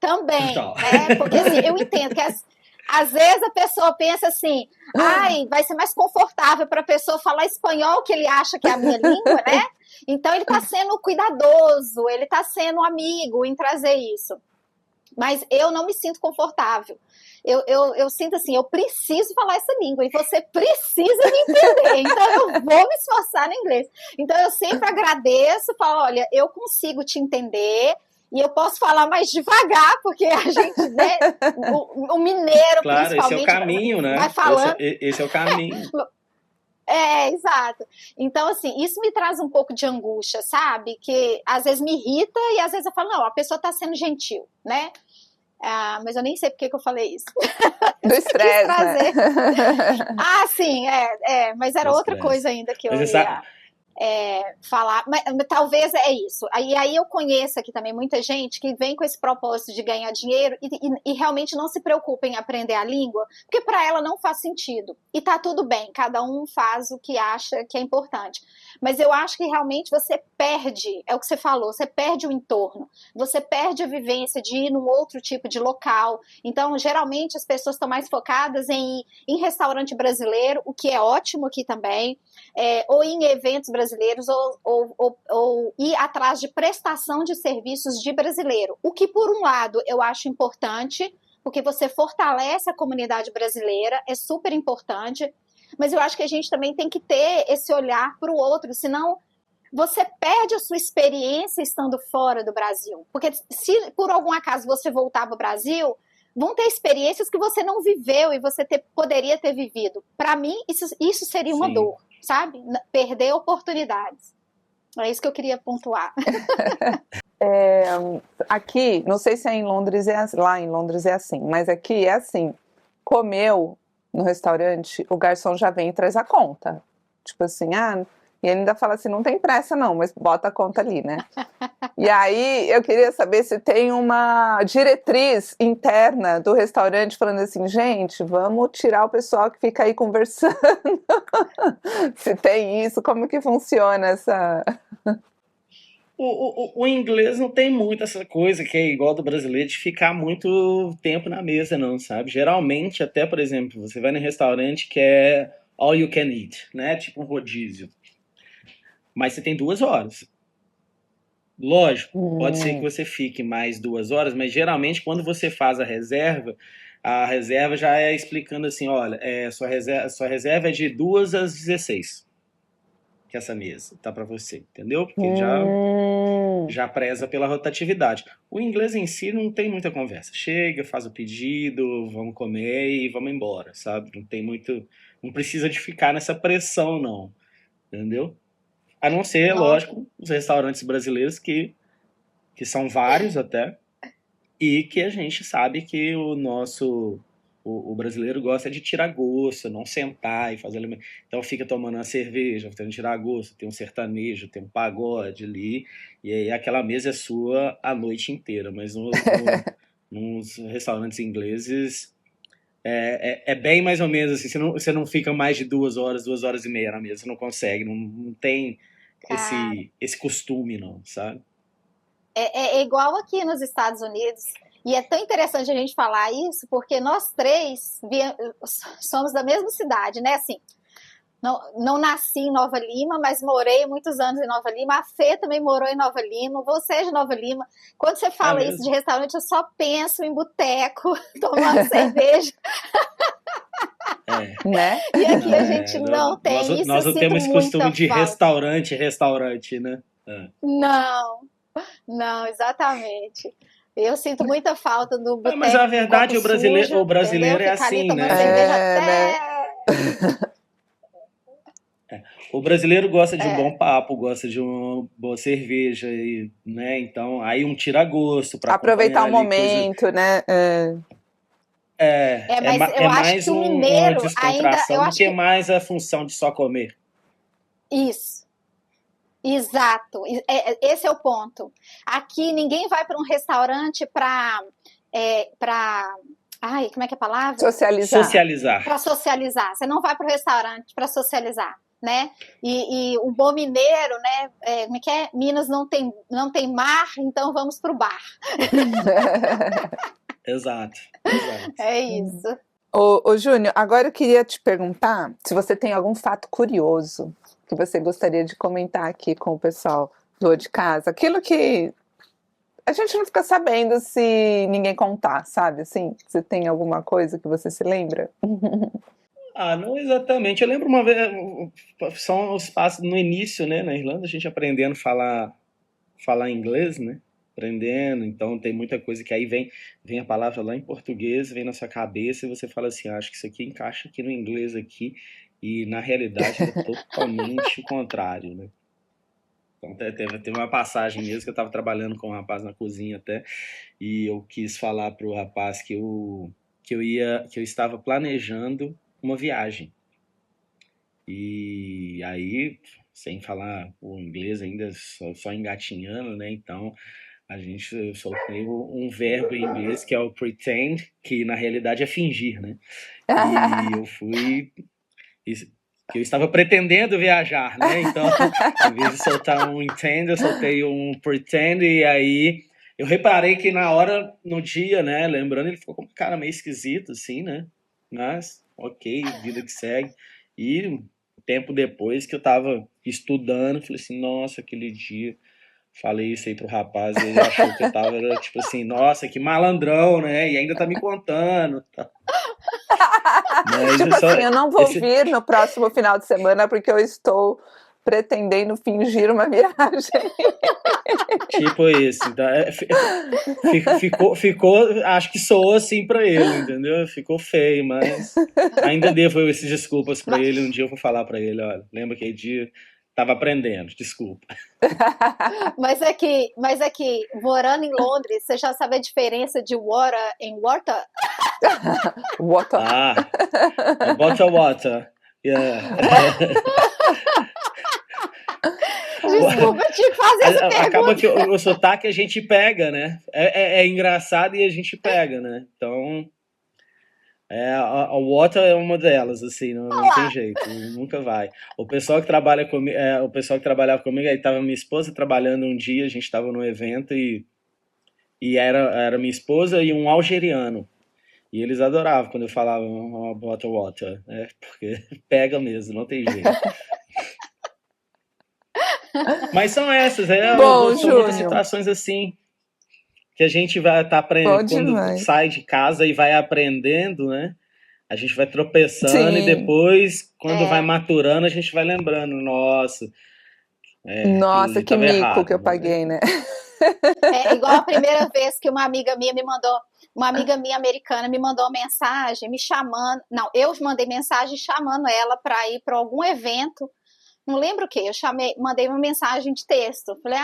né? Porque assim, eu entendo que às vezes a pessoa pensa assim, ai, vai ser mais confortável para a pessoa falar espanhol, que ele acha que é a minha língua, né? Então ele está sendo cuidadoso, ele está sendo amigo em trazer isso. Mas eu não me sinto confortável. Eu sinto assim, eu preciso falar essa língua e você precisa me entender, então eu vou me esforçar no inglês. Então eu sempre agradeço, falo, olha, eu consigo te entender e eu posso falar mais devagar, porque a gente, né, o mineiro, claro, principalmente, esse é o caminho, né? Vai falando. Esse é o caminho. Exato. Então, assim, isso me traz um pouco de angústia, sabe? Que às vezes me irrita e às vezes eu falo, não, a pessoa tá sendo gentil, né? Mas eu nem sei por que eu falei isso. Do estresse, né? Sim, mas era outra coisa ainda que eu ia falar, mas talvez é isso. Aí eu conheço aqui também muita gente que vem com esse propósito de ganhar dinheiro e realmente não se preocupa em aprender a língua, porque para ela não faz sentido. E tá tudo bem, cada um faz o que acha que é importante. Mas eu acho que realmente você perde, é o que você falou, você perde o entorno, você perde a vivência de ir num outro tipo de local. Então, geralmente, as pessoas estão mais focadas em ir em restaurante brasileiro, o que é ótimo aqui também, ou em eventos brasileiros, ou ir atrás de prestação de serviços de brasileiro. O que, por um lado, eu acho importante, porque você fortalece a comunidade brasileira, é super importante, mas eu acho que a gente também tem que ter esse olhar para o outro, senão você perde a sua experiência estando fora do Brasil. Porque se por algum acaso você voltar para o Brasil, vão ter experiências que você não viveu e você poderia ter vivido. Para mim, isso seria uma dor, sabe? Perder oportunidades. É isso que eu queria pontuar. Aqui, não sei se é em Londres, lá em Londres é assim, mas aqui é assim, comeu no restaurante, o garçom já vem e traz a conta. Tipo assim, e ele ainda fala assim, não tem pressa não, mas bota a conta ali, né? E aí eu queria saber se tem uma diretriz interna do restaurante falando assim, gente, vamos tirar o pessoal que fica aí conversando. Se tem isso, como que funciona essa... O inglês não tem muito essa coisa que é igual do brasileiro de ficar muito tempo na mesa, não, sabe? Geralmente, até, por exemplo, você vai num restaurante que é all you can eat, né? Tipo um rodízio. Mas você tem 2 horas. Lógico, pode ser que você fique mais 2 horas, mas geralmente quando você faz a reserva já é explicando assim, olha, sua reserva é de 2 às 16. que essa mesa tá para você, entendeu? Porque ele já preza pela rotatividade. O inglês em si não tem muita conversa. Chega, faz o pedido, vamos comer e vamos embora, sabe? Não tem muito... Não precisa de ficar nessa pressão, não. Entendeu? A não ser, lógico, os restaurantes brasileiros que são vários até, e que a gente sabe que o brasileiro gosta de tirar gosto, não sentar e fazer... Então fica tomando uma cerveja, tentando tirar gosto, tem um sertanejo, tem um pagode ali, e aí aquela mesa é sua a noite inteira. Mas nos restaurantes ingleses é bem mais ou menos assim, você não fica mais de 2 horas e meia na mesa, você não consegue, não tem esse costume, não, sabe? É igual aqui nos Estados Unidos, e é tão interessante a gente falar isso, porque nós 3 somos da mesma cidade, né? Assim, não nasci em Nova Lima, mas morei muitos anos em Nova Lima. A Fê também morou em Nova Lima, você é de Nova Lima. Quando você fala isso de restaurante, eu só penso em boteco, tomando cerveja. Né? E aqui a gente não tem isso. Nós não temos esse costume de restaurante, né? Não, exatamente. Eu sinto muita falta do boteco. Mas a verdade, o brasileiro é assim, né? O brasileiro gosta de um bom papo, gosta de uma boa cerveja, né? Então, aí um tira-gosto para aproveitar o momento, né? Mas eu acho que o mineiro uma descontração do que mais a função de só comer. Isso. Exato. Esse é o ponto. Aqui ninguém vai para um restaurante para como é que é a palavra? Socializar. Para socializar. Você não vai para o restaurante para socializar, né? E o bom mineiro, né? Como é que é? Minas não tem mar, então vamos para o bar. Exato. É isso. Ô Júnior, agora eu queria te perguntar se você tem algum fato curioso que você gostaria de comentar aqui com o pessoal do de casa. Aquilo que a gente não fica sabendo se ninguém contar, sabe? Assim, você tem alguma coisa que você se lembra? Não exatamente. Eu lembro uma vez, são os passos no início, né? Na Irlanda, a gente aprendendo a falar inglês, né? Aprendendo, então tem muita coisa que aí vem a palavra lá em português, vem na sua cabeça e você fala assim, acho que isso aqui encaixa aqui no inglês aqui, e na realidade é totalmente o contrário, né? Então teve uma passagem mesmo que eu estava trabalhando com um rapaz na cozinha até, e eu quis falar pro rapaz que eu estava planejando uma viagem. E aí, sem falar o inglês ainda, só engatinhando, né? Então eu soltei um verbo em inglês que é o pretend, que na realidade é fingir, né? E eu fui... que eu estava pretendendo viajar, né? Então, em vez de soltar um intend, eu soltei um pretend, e aí eu reparei que na hora, no dia, né? Lembrando, ele ficou com um cara meio esquisito, assim, né? Mas, ok, vida que segue. E um tempo depois que eu tava estudando, falei assim, nossa, aquele dia... Falei isso aí pro rapaz, e ele achou que eu tava, tipo assim, nossa, que malandrão, né? E ainda tá me contando. Tá. Tipo assim, eu não vou vir no próximo final de semana porque eu estou pretendendo fingir uma viagem. Tipo isso. Então, ficou, acho que soou assim pra ele, entendeu? Ficou feio, mas ainda devo essas desculpas pra ele. Um dia eu vou falar pra ele, olha, lembra aquele dia... Tava aprendendo, desculpa. Mas é que, morando em Londres, você já sabe a diferença de water em water? Water. Water. Yeah. Desculpa te fazer essa pergunta. Acaba que o sotaque a gente pega, né? É engraçado e a gente pega, né? Então... a water é uma delas, assim, não tem jeito, nunca vai. O pessoal que trabalhava comigo, aí tava minha esposa trabalhando um dia, a gente tava num evento e era minha esposa e um algeriano. E eles adoravam quando eu falava water, né? Porque pega mesmo, não tem jeito. Mas são essas, são muitas situações assim. Que a gente vai estar aprendendo quando sai de casa e vai aprendendo, né? A gente vai tropeçando e depois, quando vai maturando, a gente vai lembrando, nossa, que mico errado, que eu paguei, né? É igual a primeira vez que uma amiga minha americana me mandou uma mensagem me chamando. Não, eu mandei mensagem chamando ela para ir para algum evento. Não lembro o que. Mandei uma mensagem de texto. Falei,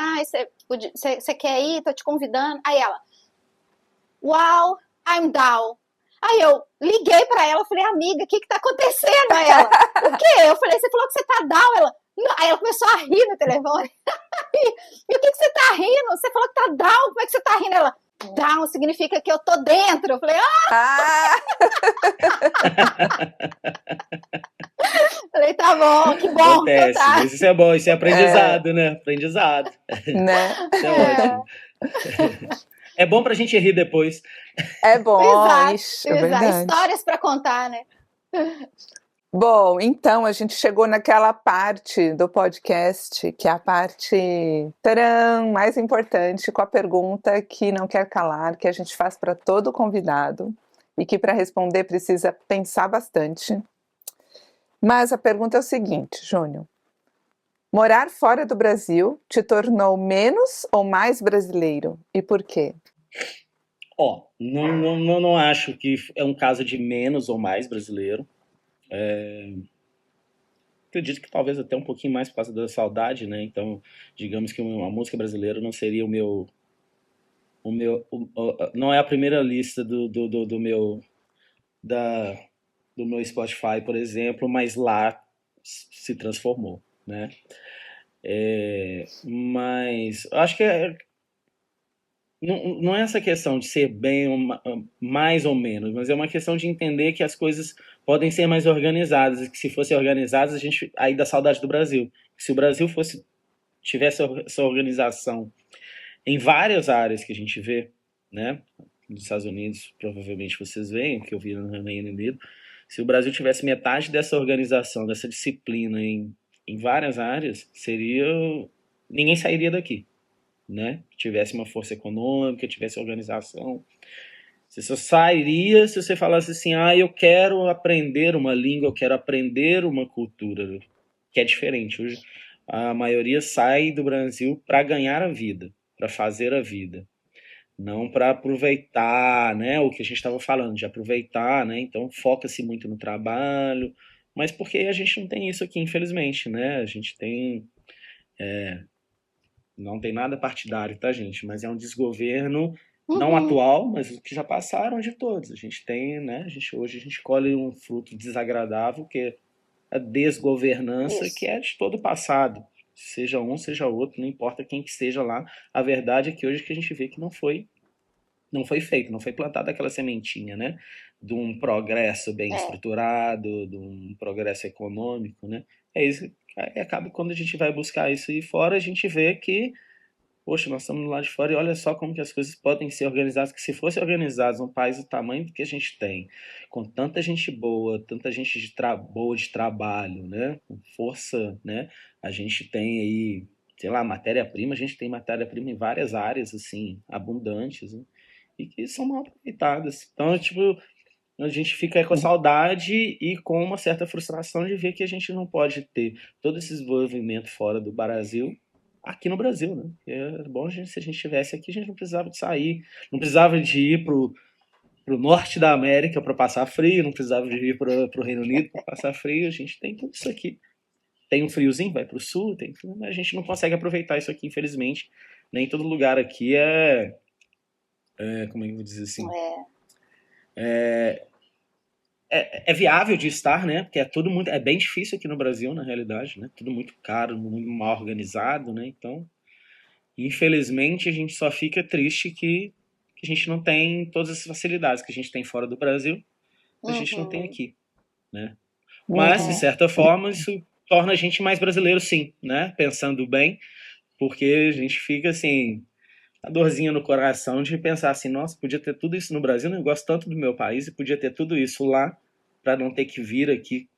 você quer ir? Tô te convidando. Aí ela, wow, I'm down. Aí eu liguei para ela, falei, amiga, o que tá acontecendo? Aí ela, o quê? Eu falei, você falou que você tá down? Ela, não. Aí ela começou a rir no telefone. E o que você tá rindo? Você falou que tá down, como é que você tá rindo? Ela, down significa que eu tô dentro. Eu falei, Falei, tá bom, que bom. Acontece, então tá. Mas isso é bom, isso é aprendizado, né? Aprendizado. Né? Isso é ótimo. É bom pra gente rir depois. É bom, exato, ixi, é verdade. Histórias pra contar, né? Bom, então a gente chegou naquela parte do podcast, que é a parte mais importante, com a pergunta que não quer calar, que a gente faz para todo convidado e que para responder precisa pensar bastante. Mas a pergunta é o seguinte, Júnior: morar fora do Brasil te tornou menos ou mais brasileiro? E por quê? Não acho que é um caso de menos ou mais brasileiro. Acredito que talvez até um pouquinho mais por causa da saudade, né? Então, digamos que uma música brasileira não seria não é a primeira lista do meu Spotify, por exemplo, mas lá se transformou, né? Mas eu acho que não é essa questão de ser bem ou mais ou menos, mas é uma questão de entender que as coisas podem ser mais organizadas, e que se fossem organizadas, a gente aí dá saudade do Brasil. Se o Brasil tivesse essa organização em várias áreas que a gente vê, né? Nos Estados Unidos, provavelmente vocês veem, que eu vi no Reino Unido, se o Brasil tivesse metade dessa organização, dessa disciplina em várias áreas, ninguém sairia daqui, né? Tivesse uma força econômica, tivesse organização. Você só sairia se você falasse assim, eu quero aprender uma língua, eu quero aprender uma cultura, que é diferente. Hoje a maioria sai do Brasil para ganhar a vida, para fazer a vida, não para aproveitar, né, o que a gente estava falando, de aproveitar, né? Então foca-se muito no trabalho, mas porque a gente não tem isso aqui, infelizmente, né? A gente tem... não tem nada partidário, tá, gente? Mas é um desgoverno, não atual, mas os que já passaram de todos. A gente tem, né? Hoje a gente colhe um fruto desagradável, que é a desgovernança, que é de todo o passado. Seja um, seja outro, não importa quem que esteja lá. A verdade é que hoje que a gente vê que não foi feito, não foi plantada aquela sementinha, né? De um progresso bem estruturado, de um progresso econômico, né? É isso. Aí acaba quando a gente vai buscar isso aí fora, a gente vê que, poxa, nós estamos lá de fora e olha só como que as coisas podem ser organizadas, que se fossem organizadas um país do tamanho que a gente tem, com tanta gente boa, tanta gente boa de trabalho, né? Com força, né? A gente tem aí, sei lá, matéria-prima, a gente tem matéria-prima em várias áreas, assim, abundantes, né? E que são mal aproveitadas. Então, tipo, a gente fica com saudade e com uma certa frustração de ver que a gente não pode ter todo esse desenvolvimento fora do Brasil, aqui no Brasil, né? É bom se a gente estivesse aqui, a gente não precisava de sair, não precisava de ir pro norte da América para passar frio, não precisava de ir pro Reino Unido para passar frio, a gente tem tudo isso aqui. Tem um friozinho, vai pro sul, a gente não consegue aproveitar isso aqui, infelizmente. Nem todo lugar aqui como é que eu vou dizer assim? É viável de estar, né? Porque é bem difícil aqui no Brasil, na realidade, né? Tudo muito caro, muito mal organizado, né? Então, infelizmente, a gente só fica triste que a gente não tem todas as facilidades que a gente tem fora do Brasil, a gente não tem aqui, né? Mas, de certa forma, isso torna a gente mais brasileiro, sim, né? Pensando bem, porque a gente fica assim... a dorzinha no coração de pensar assim, nossa, podia ter tudo isso no Brasil, eu gosto tanto do meu país, e podia ter tudo isso lá, para não ter que vir aqui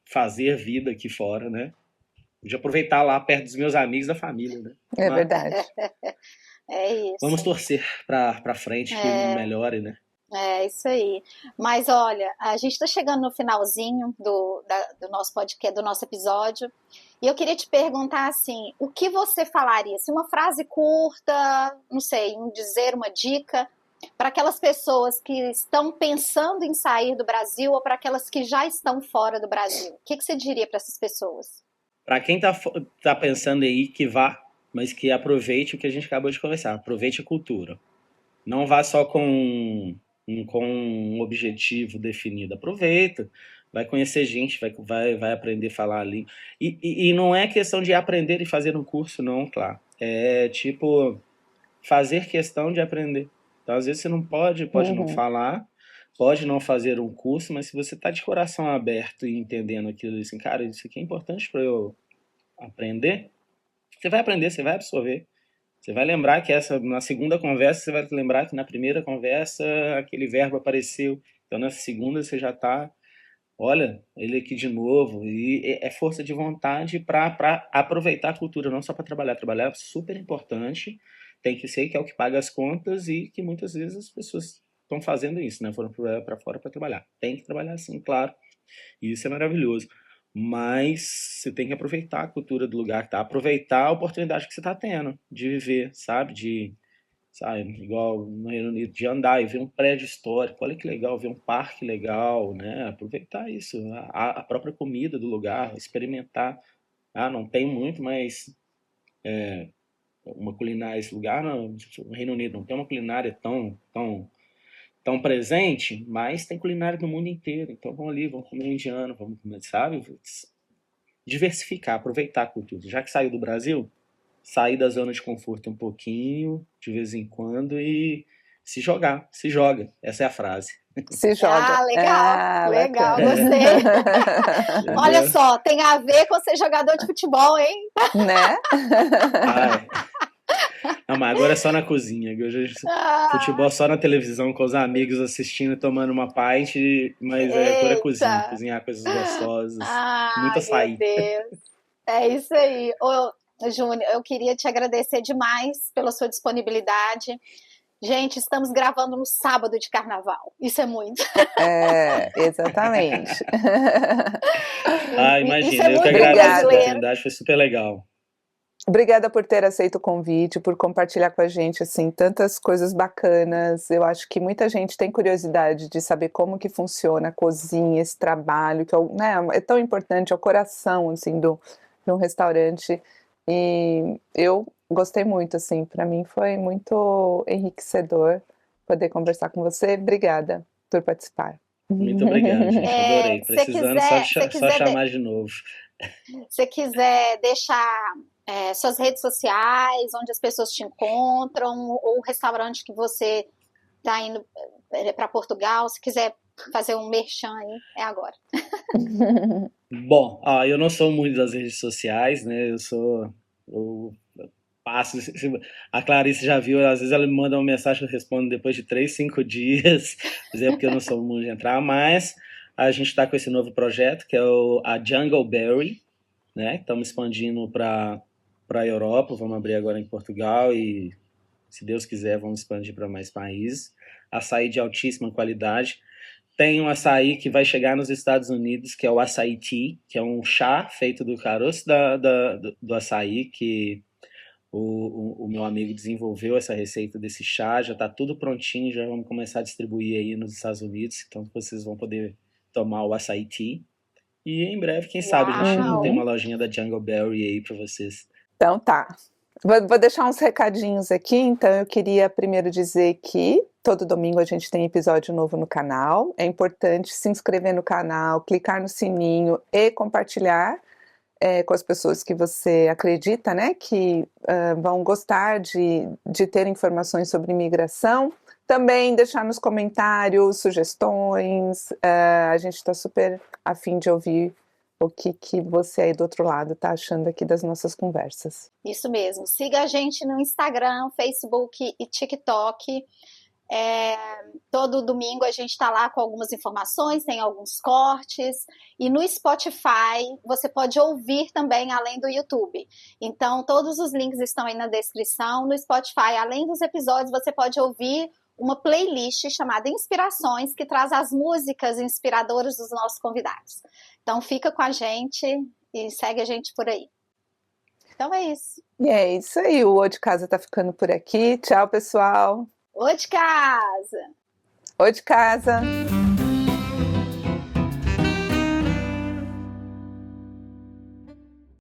fazer vida aqui fora, né? Podia aproveitar lá perto dos meus amigos, da família, né? Verdade. É isso. Vamos torcer para frente que melhore, né? É isso aí. Mas olha, a gente está chegando no finalzinho do nosso podcast, do nosso episódio. E eu queria te perguntar assim, o que você falaria? Se uma frase curta, não sei, dizer uma dica para aquelas pessoas que estão pensando em sair do Brasil ou para aquelas que já estão fora do Brasil. O que você diria para essas pessoas? Para quem tá pensando aí, que vá, mas que aproveite o que a gente acabou de conversar. Aproveite a cultura. Não vá só com um objetivo definido. Aproveita. Vai conhecer gente, vai aprender a falar ali. E não é questão de aprender e fazer um curso, não, claro. É tipo fazer questão de aprender. Então, às vezes você não pode não falar, pode não fazer um curso, mas se você está de coração aberto e entendendo aquilo assim, cara, isso aqui é importante para eu aprender, você vai aprender, você vai absorver. Você vai lembrar que na segunda conversa, você vai lembrar que na primeira conversa aquele verbo apareceu. Então, na segunda você já está, olha, ele aqui de novo. E é força de vontade para aproveitar a cultura, não só para trabalhar. Trabalhar é super importante, tem que ser que é o que paga as contas e que muitas vezes as pessoas estão fazendo isso, né? Foram para fora para trabalhar. Tem que trabalhar sim, claro. E isso é maravilhoso. Mas você tem que aproveitar a cultura do lugar que tá, aproveitar a oportunidade que você está tendo de viver, sabe? Sabe, igual no Reino Unido, de andar e ver um prédio histórico, olha que legal, ver um parque legal, né? Aproveitar isso, a própria comida do lugar, experimentar. Não tem muito, mas uma culinária, esse lugar, no Reino Unido não tem uma culinária tão presente, mas tem culinária do mundo inteiro. Então vamos ali, vamos comer indiano, vamos comer, sabe? Diversificar, aproveitar a cultura. Já que saiu do Brasil, sair da zona de conforto um pouquinho, de vez em quando, e se joga. Essa é a frase. Se joga. Legal, gostei. Olha só, tem a ver com ser jogador de futebol, hein? Né? Não, mas agora é só na cozinha. Futebol só na televisão, com os amigos assistindo, tomando uma pint, mas agora é cozinha. Cozinhar coisas gostosas. Muita saída. Meu Deus. É isso aí. Ô, Júnior, eu queria te agradecer demais pela sua disponibilidade. Gente, estamos gravando no sábado de carnaval. Isso é muito. Exatamente. Imagina, eu que agradeço a oportunidade, foi super legal. Obrigada por ter aceito o convite, por compartilhar com a gente assim tantas coisas bacanas. Eu acho que muita gente tem curiosidade de saber como que funciona a cozinha, esse trabalho que é tão importante, é o coração assim de um restaurante. E eu gostei muito, assim, para mim foi muito enriquecedor poder conversar com você. Obrigada por participar. Muito obrigado, gente, adorei. Precisando, só chamar de novo. Se quiser deixar suas redes sociais, onde as pessoas te encontram, ou o restaurante que você está indo para Portugal, se quiser fazer um merchan aí, é agora. Bom, eu não sou muito das redes sociais, né? Eu passo. A Clarice já viu, às vezes ela me manda uma mensagem, eu respondo depois de 3, 5 dias, é porque eu não sou muito de entrar, mas a gente está com esse novo projeto, que é a Jungleberry, né? Estamos expandindo para a Europa, vamos abrir agora em Portugal e, se Deus quiser, vamos expandir para mais países. Açaí de altíssima qualidade. Tem um açaí que vai chegar nos Estados Unidos, que é o Açaí Tea, que é um chá feito do caroço do açaí, que o meu amigo desenvolveu essa receita desse chá, já está tudo prontinho, já vamos começar a distribuir aí nos Estados Unidos, então vocês vão poder tomar o Açaí Tea. E em breve, quem sabe, a gente não tem uma lojinha da Jungleberry aí para vocês. Então tá. Vou deixar uns recadinhos aqui, então eu queria primeiro dizer que todo domingo a gente tem episódio novo no canal. É importante se inscrever no canal, clicar no sininho e compartilhar com as pessoas que você acredita, né, que vão gostar de ter informações sobre imigração. Também deixar nos comentários sugestões, a gente está super a fim de ouvir o que você aí do outro lado está achando aqui das nossas conversas. Isso mesmo, siga a gente no Instagram, Facebook e TikTok. Todo domingo a gente está lá com algumas informações, tem alguns cortes, e no Spotify você pode ouvir também, além do YouTube. Então todos os links estão aí na descrição. No Spotify, além dos episódios, você pode ouvir uma playlist chamada Inspirações, que traz as músicas inspiradoras dos nossos convidados. Então fica com a gente e segue a gente por aí. Então é isso. E é isso aí, o Ô de Casa tá ficando por aqui. Tchau, pessoal. Ô de Casa! Ô de Casa!